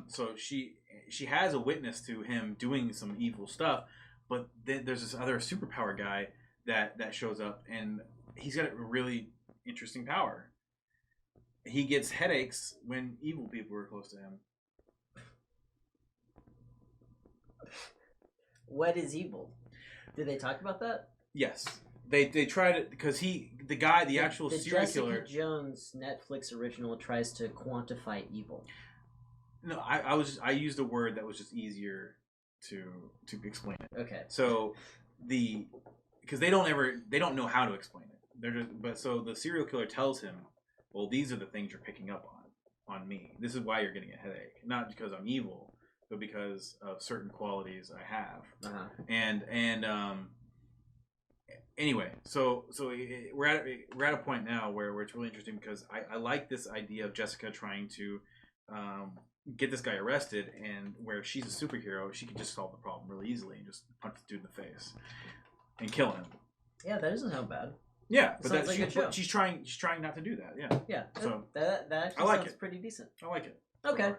So she has a witness to him doing some evil stuff, but then there's this other superpower guy that shows up, and he's got a really interesting power. He gets headaches when evil people are close to him. What is evil? Did they talk about that? Yes. They tried it because the actual serial killer. Jessica Jones Netflix original tries to quantify evil. No, I used a word that was just easier to explain it. Okay. So because they don't know how to explain it. So the serial killer tells him, well, these are the things you're picking up on me. This is why you're getting a headache, not because I'm evil, but because of certain qualities I have. Uh-huh. And anyway, so we're at a point now where it's really interesting because I like this idea of Jessica trying to get this guy arrested, and where she's a superhero, she can just solve the problem really easily and just punch the dude in the face and kill him. Yeah, that doesn't sound bad. Yeah, but she's trying not to do that. Yeah. Yeah. So that actually sounds pretty decent. I like it. Okay.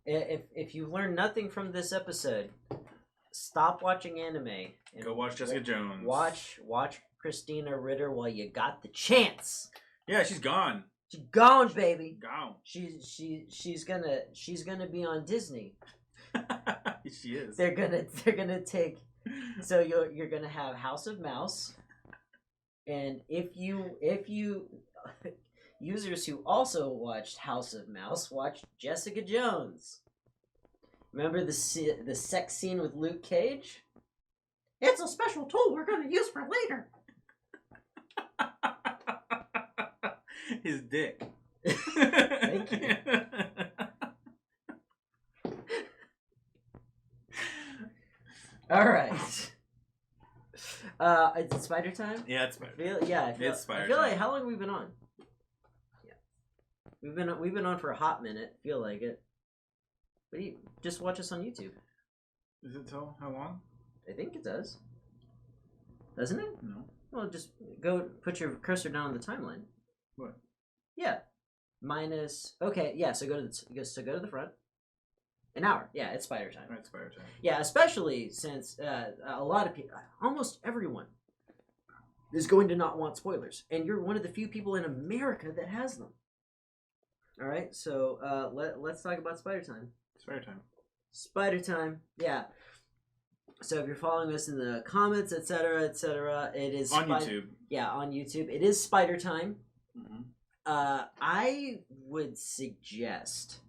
If you learn nothing from this episode, stop watching anime and go watch Jessica Jones. Watch Christina Ritter while you got the chance. Yeah, she's gone. She's gone, baby. Gone. She's gonna be on Disney. She is. They're gonna take. So you're gonna have House of Mouse, and if you users who also watched House of Mouse watched Jessica Jones. Remember the sex scene with Luke Cage? It's a special tool we're gonna use for later. His dick. Thank you. All right. Is it spider time? Yeah, it's spider. It's spider. I feel like how long have we been on? Yeah, we've been on for a hot minute. Feel like it. But just watch us on YouTube. Does it tell how long? I think it does. Doesn't it? No. Well, just go put your cursor down on the timeline. What? Yeah. Minus. Okay. Yeah. So go to the front. An hour. Yeah, it's spider time. Right, spider time. Yeah, especially since a lot of people, almost everyone, is going to not want spoilers, and you're one of the few people in America that has them. All right, so let's talk about spider time. Spider time. Spider time. Yeah. So if you're following us in the comments, etc., it is on YouTube. Yeah, on YouTube, it is spider time. Mm-hmm. I would suggest,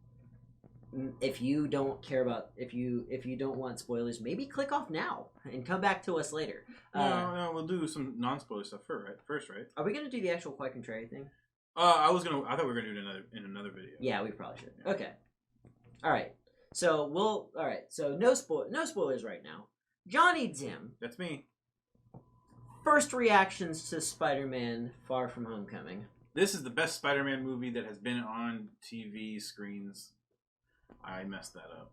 if you don't care about, if you don't want spoilers, maybe click off now and come back to us later. No, we'll do some non-spoiler stuff first, right? Are we gonna do the actual quite contrary thing? I thought we were gonna do it in another video. Yeah, we probably should. Okay. All right. So no spoilers right now. Johnny Dim. That's me. First reactions to Spider-Man: Far From Homecoming. This is the best Spider-Man movie that has been on TV screens. I messed that up.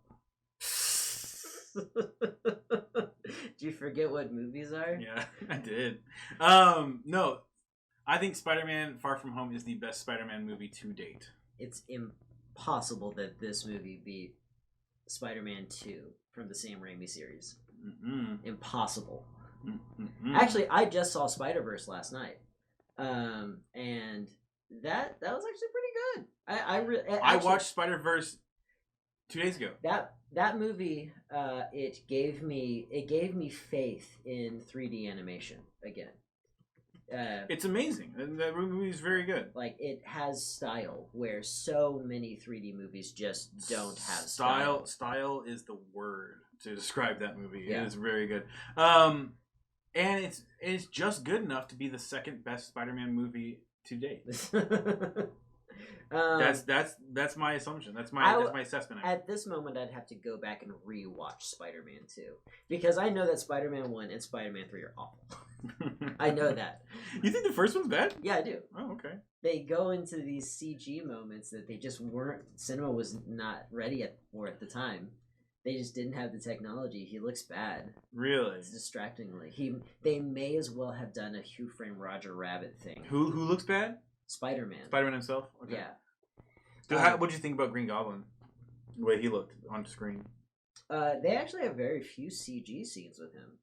Do you forget what movies are? Yeah, I did. No, I think Spider-Man: Far From Home is the best Spider-Man movie to date. It's impossible that this movie beat Spider-Man 2 from the Sam Raimi series. Mm-mm. Impossible. Mm-mm. Actually, I just saw Spider-Verse last night, and that was actually pretty good. I watched Spider-Verse 2 days ago. That movie, it gave me faith in 3D animation again. It's amazing, and that movie is very good. Like, it has style where so many 3D movies just don't have style. Style is the word to describe that movie. Yeah. It is very good. And it's just good enough to be the second best Spider-Man movie to date. That's my assumption. That's my assessment. At this moment, I'd have to go back and rewatch Spider-Man 2 because I know that Spider-Man 1 and Spider-Man 3 are awful. I know that. You think the first one's bad? Yeah, I do. Oh, okay. They go into these CG moments that they just weren't. Cinema was not ready for at the time. They just didn't have the technology. He looks bad. Really? It's distractingly. They may as well have done a Who Framed Roger Rabbit thing. Who looks bad? Spider-Man. Spider-Man himself? Okay. Yeah. So what did you think about Green Goblin? The way he looked on screen. They actually have very few CG scenes with him.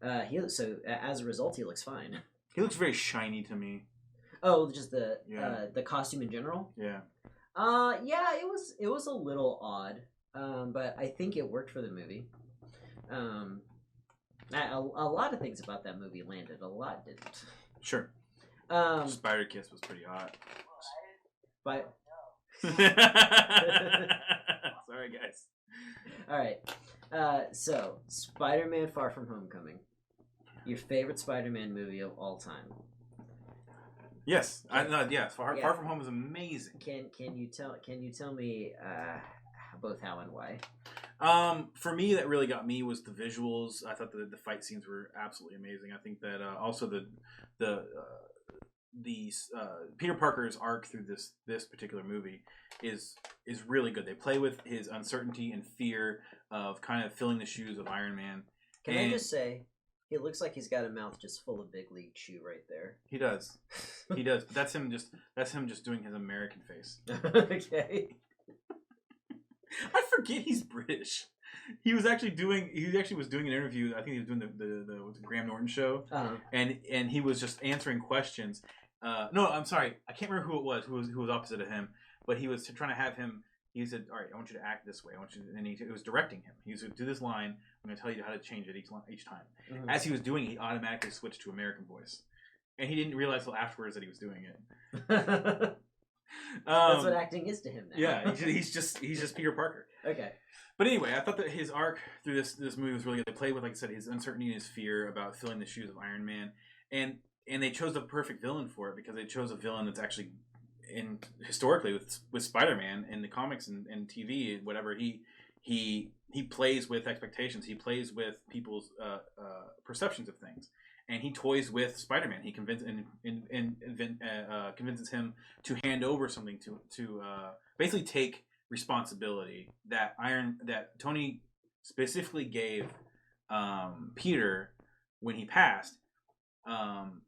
As a result, he looks fine. He looks very shiny to me. Oh, just the costume in general. Yeah. Yeah, it was a little odd. But I think it worked for the movie. A lot of things about that movie landed. A lot didn't. Sure. Spider Kiss was pretty hot. But sorry, guys. All right. So Spider-Man: Far From Homecoming, your favorite Spider-Man movie of all time. Yes, Far From Home is amazing. Can you tell me both how and why? For me, that really got me was the visuals. I thought the fight scenes were absolutely amazing. I think that also the Peter Parker's arc through this particular movie is really good. They play with his uncertainty and fear of kind of filling the shoes of Iron Man. Can I just say, he looks like he's got a mouth just full of big league chew right there. He does. But that's him just doing his American face. Okay. I forget he's British. He was actually doing an interview. I think he was doing the Graham Norton show, and he was just answering questions. No, I'm sorry, I can't remember who it was. Who was opposite of him, but he was trying to have him. He said, "All right, I want you to act this way. I want you," and he was directing him. He was do this line. I'm going to tell you how to change it each time. Mm-hmm. As he was doing it, he automatically switched to American voice, and he didn't realize till afterwards that he was doing it. That's what acting is to him now. Yeah, he's just Peter Parker. Okay. But anyway, I thought that his arc through this movie was really good. They played with, like I said, his uncertainty and his fear about filling the shoes of Iron Man, and they chose the perfect villain for it because they chose a villain that's actually historically with Spider-Man in the comics and TV, whatever he plays with expectations. He plays with people's perceptions of things. And he toys with Spider-Man. He convinces him to hand over something to basically take responsibility that Tony specifically gave Peter when he passed.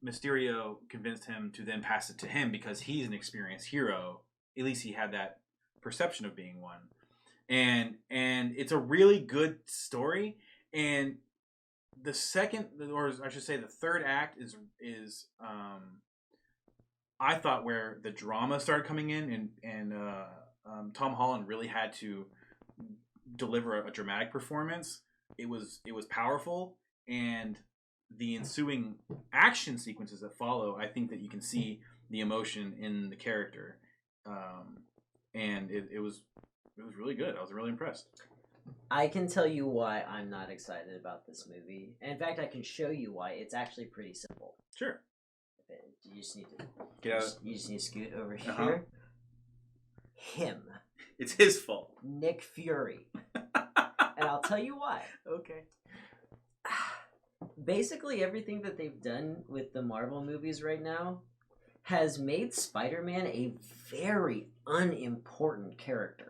Mysterio convinced him to then pass it to him because he's an experienced hero. At least he had that perception of being one. And it's a really good story. And the second, or I should say the third act is I thought where the drama started coming in and Tom Holland really had to deliver a dramatic performance. It was powerful, and the ensuing action sequences that follow, I think that you can see the emotion in the character, and it was really good. I was really impressed. I can tell you why I'm not excited about this movie. In fact, I can show you why. It's actually pretty simple. Sure. You just need to get out. You just need to scoot over here. Him. It's his fault. Nick Fury. And I'll tell you why. Okay. Basically, everything that they've done with the Marvel movies right now has made Spider-Man a very unimportant character.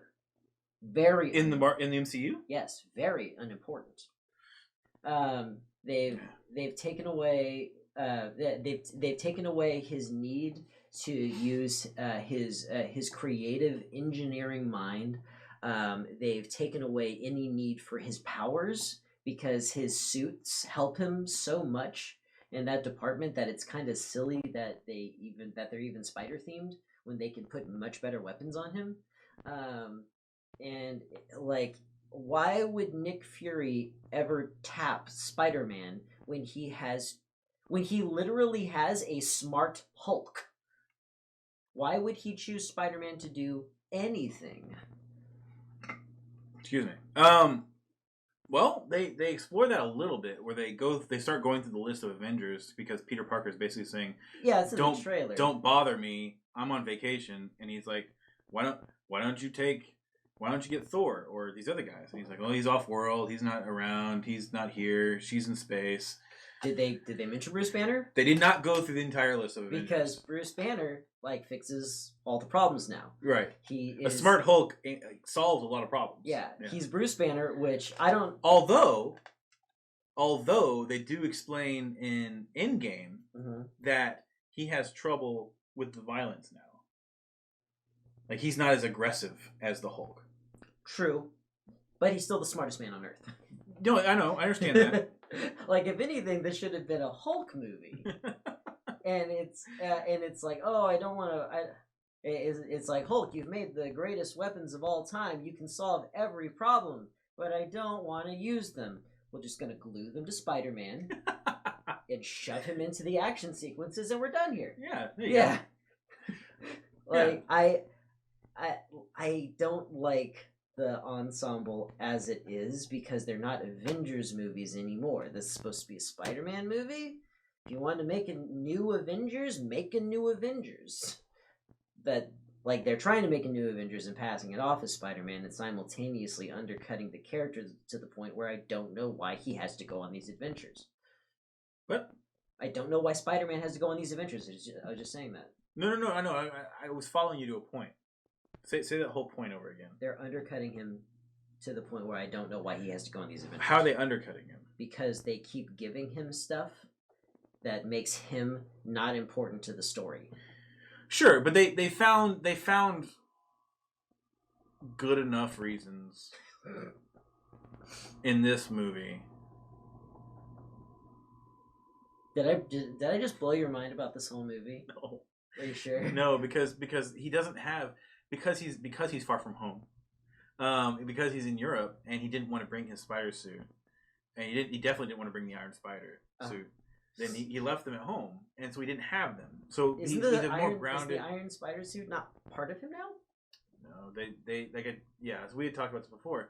Very in the MCU. Yes, very unimportant. They've taken away they've taken away his need to use his creative engineering mind. They've taken away any need for his powers because his suits help him so much in that department that it's kind of silly that they're even spider themed when they can put much better weapons on him. And like, why would Nick Fury ever tap Spider-Man when he literally has a smart Hulk? Why would he choose Spider-Man to do anything? Excuse me. Well, they explore that a little bit, where they start going through the list of Avengers because Peter Parker is basically saying, "Yeah, it's in the trailer. Don't bother me. I'm on vacation, and he's like, why don't you get Thor or these other guys? And he's like, oh, he's off world, he's not around, he's not here, she's in space. Did they mention Bruce Banner? They did not go through the entire list of Avengers. Because Bruce Banner fixes all the problems now. Right. He is a smart Hulk solves a lot of problems. Yeah, he's Bruce Banner, which I don't. Although they do explain in Endgame that he has trouble with the violence now. Like, he's not as aggressive as the Hulk. True, but he's still the smartest man on Earth. No, I know, I understand that. Like, if anything, this should have been a Hulk movie, and it's like, oh, I don't want to. It's like, Hulk, you've made the greatest weapons of all time. You can solve every problem, but I don't want to use them. We're just going to glue them to Spider-Man and shove him into the action sequences, and we're done here. Yeah, there you go. Like, I don't like the ensemble as it is because they're not Avengers movies anymore. This is supposed to be a Spider-Man movie. If you want to make a new Avengers, make a new Avengers. That, like, they're trying to make a new Avengers and passing it off as Spider-Man and simultaneously undercutting the character to the point where I don't know why he has to go on these adventures. What? I don't know why Spider-Man has to go on these adventures. I was just saying that. No, I know. I was following you to a point. Say that whole point over again. They're undercutting him to the point where I don't know why he has to go on these adventures. How are they undercutting him? Because they keep giving him stuff that makes him not important to the story. Sure, but they found good enough reasons in this movie. Did I just blow your mind about this whole movie? No. Are you sure? No, because he doesn't have because he's far from home. Because he's in Europe and he didn't want to bring his spider suit. And he definitely didn't want to bring the Iron Spider suit. Then he left them at home, and so he didn't have them. So he's more grounded. Is the Iron Spider suit not part of him now? No, they as we had talked about this before.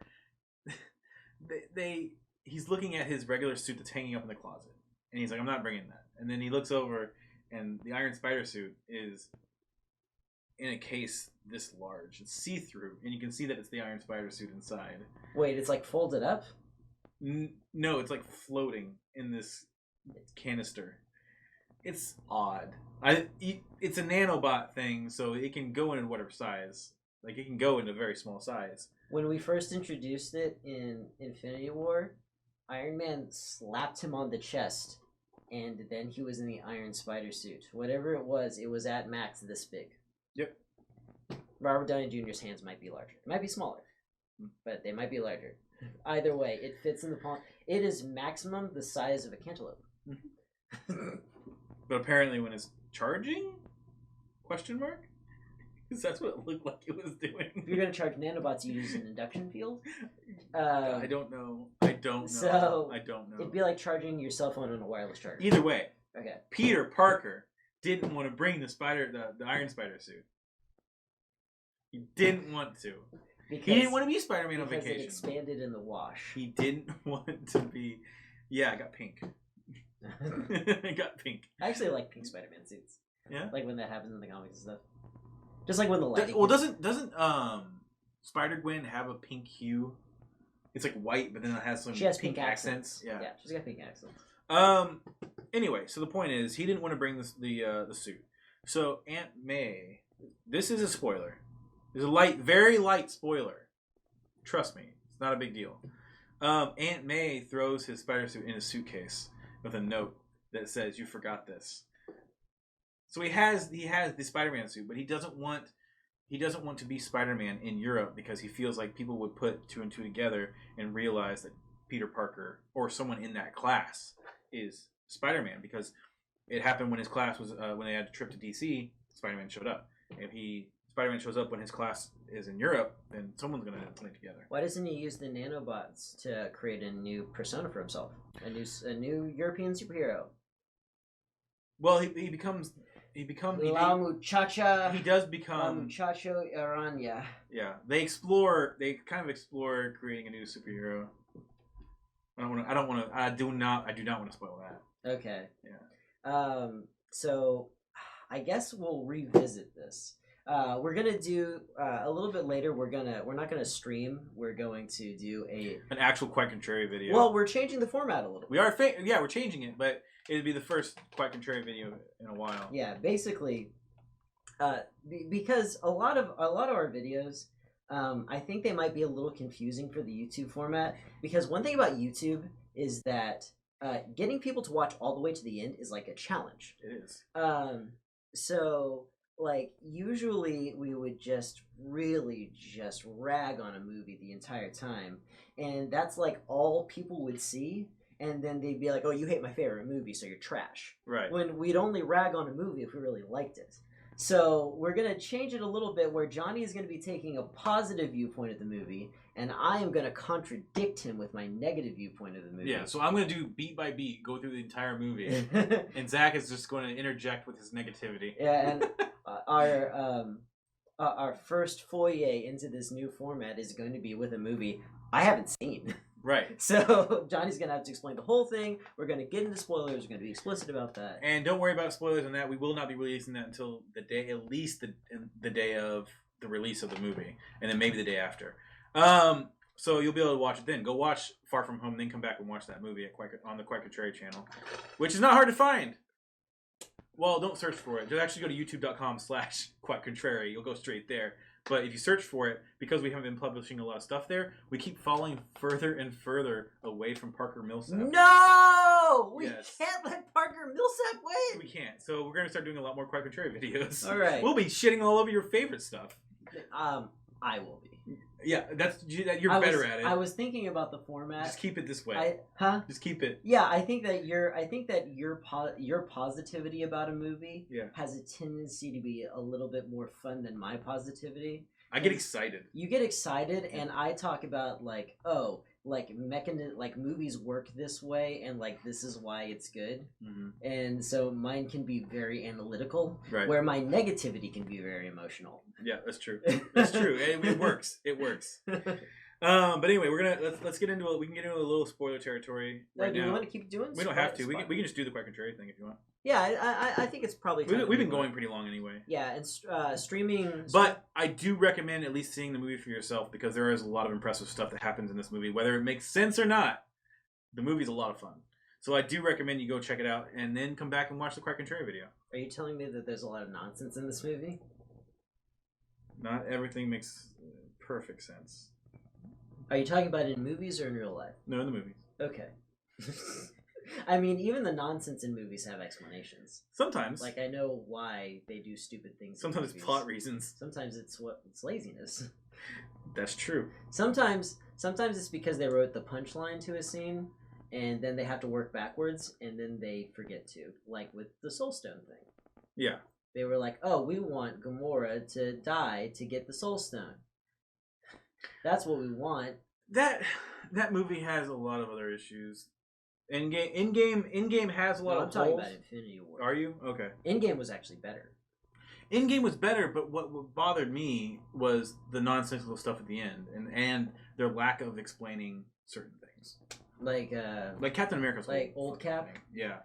He's looking at his regular suit that's hanging up in the closet, and he's like, I'm not bringing that. And then he looks over, and the Iron Spider suit is in a case this large. It's see-through, and you can see that it's the Iron Spider suit inside. Wait, it's like folded up? No, it's like floating in this canister. It's odd. It's a nanobot thing, so it can go in whatever size. Like, it can go into very small size. When we first introduced it in Infinity War, Iron Man slapped him on the chest, and then he was in the Iron Spider suit. Whatever it was at max this big. Yep. Robert Downey Jr.'s hands might be larger. It might be smaller, but they might be larger. Either way, it fits in the palm. It is maximum the size of a cantaloupe. But apparently when it's charging? Question mark? Because that's what it looked like it was doing. If you're going to charge nanobots, you use an induction field? I don't know. So I don't know. It'd be like charging your cell phone on a wireless charger. Either way. Okay. Peter Parker didn't want to bring the Iron Spider suit. He didn't want to. Because he didn't want to be Spider-Man on vacation. Because it expanded in the wash. He didn't want to be... Yeah, I got pink. I got pink. I actually like pink Spider-Man suits. Yeah? Like when that happens in the comics and stuff. Just like when the lighting... Well, doesn't Spider-Gwen have a pink hue? It's like white, but then it has some pink accents. Yeah, she's got pink accents. Anyway, so the point is, he didn't want to bring the suit. So Aunt May... This is a spoiler. There's a very light spoiler. Trust me, it's not a big deal. Aunt May throws his spider suit in a suitcase with a note that says, "You forgot this." So he has the Spider-Man suit, but he doesn't want to be Spider-Man in Europe because he feels like people would put two and two together and realize that Peter Parker or someone in that class is Spider-Man, because it happened when his class was when they had a trip to DC. Spider-Man showed up. If Spider-Man shows up when his class is in Europe, then someone's going to put it together. Why doesn't he use the nanobots to create a new persona for himself? A new European superhero? Well, he becomes La Muchacha. He does become La Muchacho Aranya. Yeah, they kind of explore creating a new superhero. I do not want to spoil that. Okay. Yeah. So I guess we'll revisit this. We're gonna do a little bit later. We're not gonna stream. We're going to do an actual Quite Contrary video. Well, we're changing the format a little. We are. We're changing it, but it'd be the first Quite Contrary video in a while. Yeah, basically, because a lot of our videos, I think they might be a little confusing for the YouTube format. Because one thing about YouTube is that getting people to watch all the way to the end is like a challenge. It is. So. Like, usually we would just really just rag on a movie the entire time. And that's, like, all people would see. And then they'd be like, oh, you hate my favorite movie, so you're trash. Right. When we'd only rag on a movie if we really liked it. So we're going to change it a little bit where Johnny is going to be taking a positive viewpoint of the movie. And I am going to contradict him with my negative viewpoint of the movie. Yeah, so I'm going to do beat by beat, go through the entire movie. And Zach is just going to interject with his negativity. Yeah, and our first foyer into this new format is going to be with a movie I haven't seen. Right. So Johnny's going to have to explain the whole thing. We're going to get into spoilers. We're going to be explicit about that. And don't worry about spoilers on that. We will not be releasing that until the day, at least the day of the release of the movie. And then maybe the day after. So you'll be able to watch it then. Go watch Far From Home, then come back and watch that movie on the Quite Contrary channel. Which is not hard to find. Well, don't search for it. Just actually go to youtube.com/Quite Contrary. You'll go straight there. But if you search for it, because we haven't been publishing a lot of stuff there, we keep falling further and further away from Parker Millsap. No! We can't let Parker Millsap win! We can't. So we're going to start doing a lot more Quite Contrary videos. All right. We'll be shitting all over your favorite stuff. I will be. Yeah, you're better at it. I was thinking about the format. Just keep it this way. Just keep it. Yeah, I think that your positivity about a movie has a tendency to be a little bit more fun than my positivity. I get excited. You get excited, and I talk about like, movies work this way, and like this is why it's good. Mm-hmm. And so mine can be very analytical, right, where my negativity can be very emotional. Yeah, that's true. That's true. It works. It works. But anyway, let's get into it. We can get into a little spoiler territory right now. Do we we want to keep doing? We don't have to. We can just do the Quite Contrary thing if you want. Yeah, I think it's probably time. We've been going pretty long anyway. Yeah, and streaming. But I do recommend at least seeing the movie for yourself because there is a lot of impressive stuff that happens in this movie, whether it makes sense or not. The movie's a lot of fun. So I do recommend you go check it out and then come back and watch the Quite Contrary video. Are you telling me that there's a lot of nonsense in this movie? Not everything makes perfect sense. Are you talking about in movies or in real life? No, in the movies. Okay. I mean, even the nonsense in movies have explanations. Sometimes. Like, I know why they do stupid things. Sometimes it's plot reasons. Sometimes it's laziness. That's true. Sometimes it's because they wrote the punchline to a scene, and then they have to work backwards, and then they forget to. Like with the Soul Stone thing. Yeah. They were like, oh, we want Gamora to die to get the Soul Stone. That's what we want. That movie has a lot of other issues. Endgame has a lot of holes. I'm talking about Infinity War. Are you? Okay. Endgame was actually better. Endgame was better, but what bothered me was the nonsensical stuff at the end and their lack of explaining certain things. Like Captain America's like Old Cap. Yeah.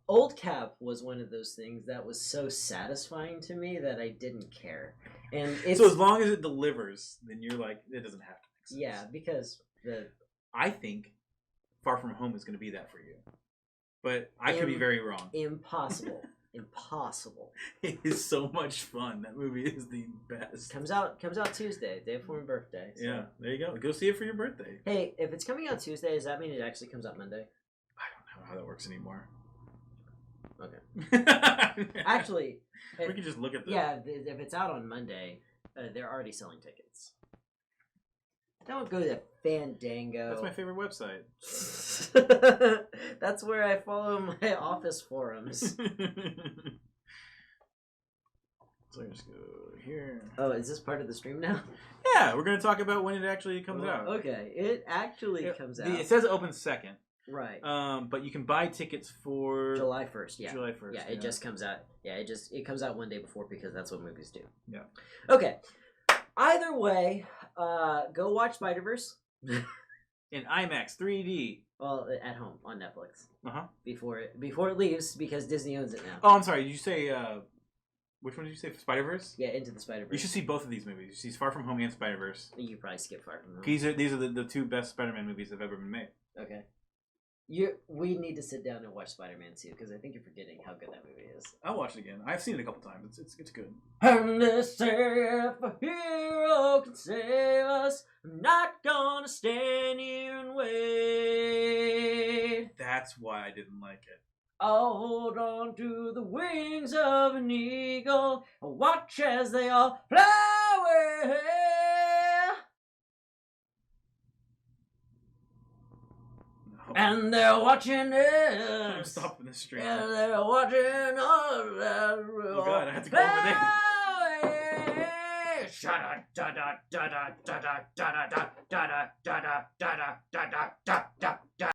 Old Cap was one of those things that was so satisfying to me that I didn't care. And so as long as it delivers, then you're like, it doesn't have to make sense. Yeah, because I think Far From Home is going to be that for you. But I could be very wrong. Impossible. Impossible. It is so much fun. That movie is the best. Comes out Tuesday, day before my birthday. So. Yeah, there you go. Go see it for your birthday. Hey, if it's coming out Tuesday, does that mean it actually comes out Monday? I don't know how that works anymore. Okay. Actually, we can just look at this. Yeah, if it's out on Monday, they're already selling tickets. Don't go to Fandango. That's my favorite website. That's where I follow my office forums. So let's go here. Oh, is this part of the stream now? Yeah, we're going to talk about when it actually comes out. Okay, it actually comes out. It says it opens 2nd. Right. But you can buy tickets for July 1st. Yeah. July 1st. Yeah, it just comes out. Yeah, it comes out one day before because that's what movies do. Yeah. Okay. Either way, go watch Spider-Verse. In IMAX 3D. Well, at home on Netflix. Uh-huh. Before it leaves because Disney owns it now. Oh, I'm sorry. Did you say Which one did you say? Spider-Verse? Yeah, Into the Spider-Verse. You should see both of these movies. You should see Far From Home and Spider-Verse. You probably skip Far From Home. These are the two best Spider-Man movies that have ever been made. Okay. We need to sit down and watch Spider-Man 2 because I think you're forgetting how good that movie is. I'll watch it again. I've seen it a couple times. It's good. And they say if a hero can save us, I'm not gonna stand here and wait. That's why I didn't like it. I'll hold on to the wings of an eagle and watch as they all fly away. No. And they're watching us. I'm stopping the stream. And they're watching us. Oh God, I have to go over there. Shut up, da da da da da da da da da da da da da da da da da.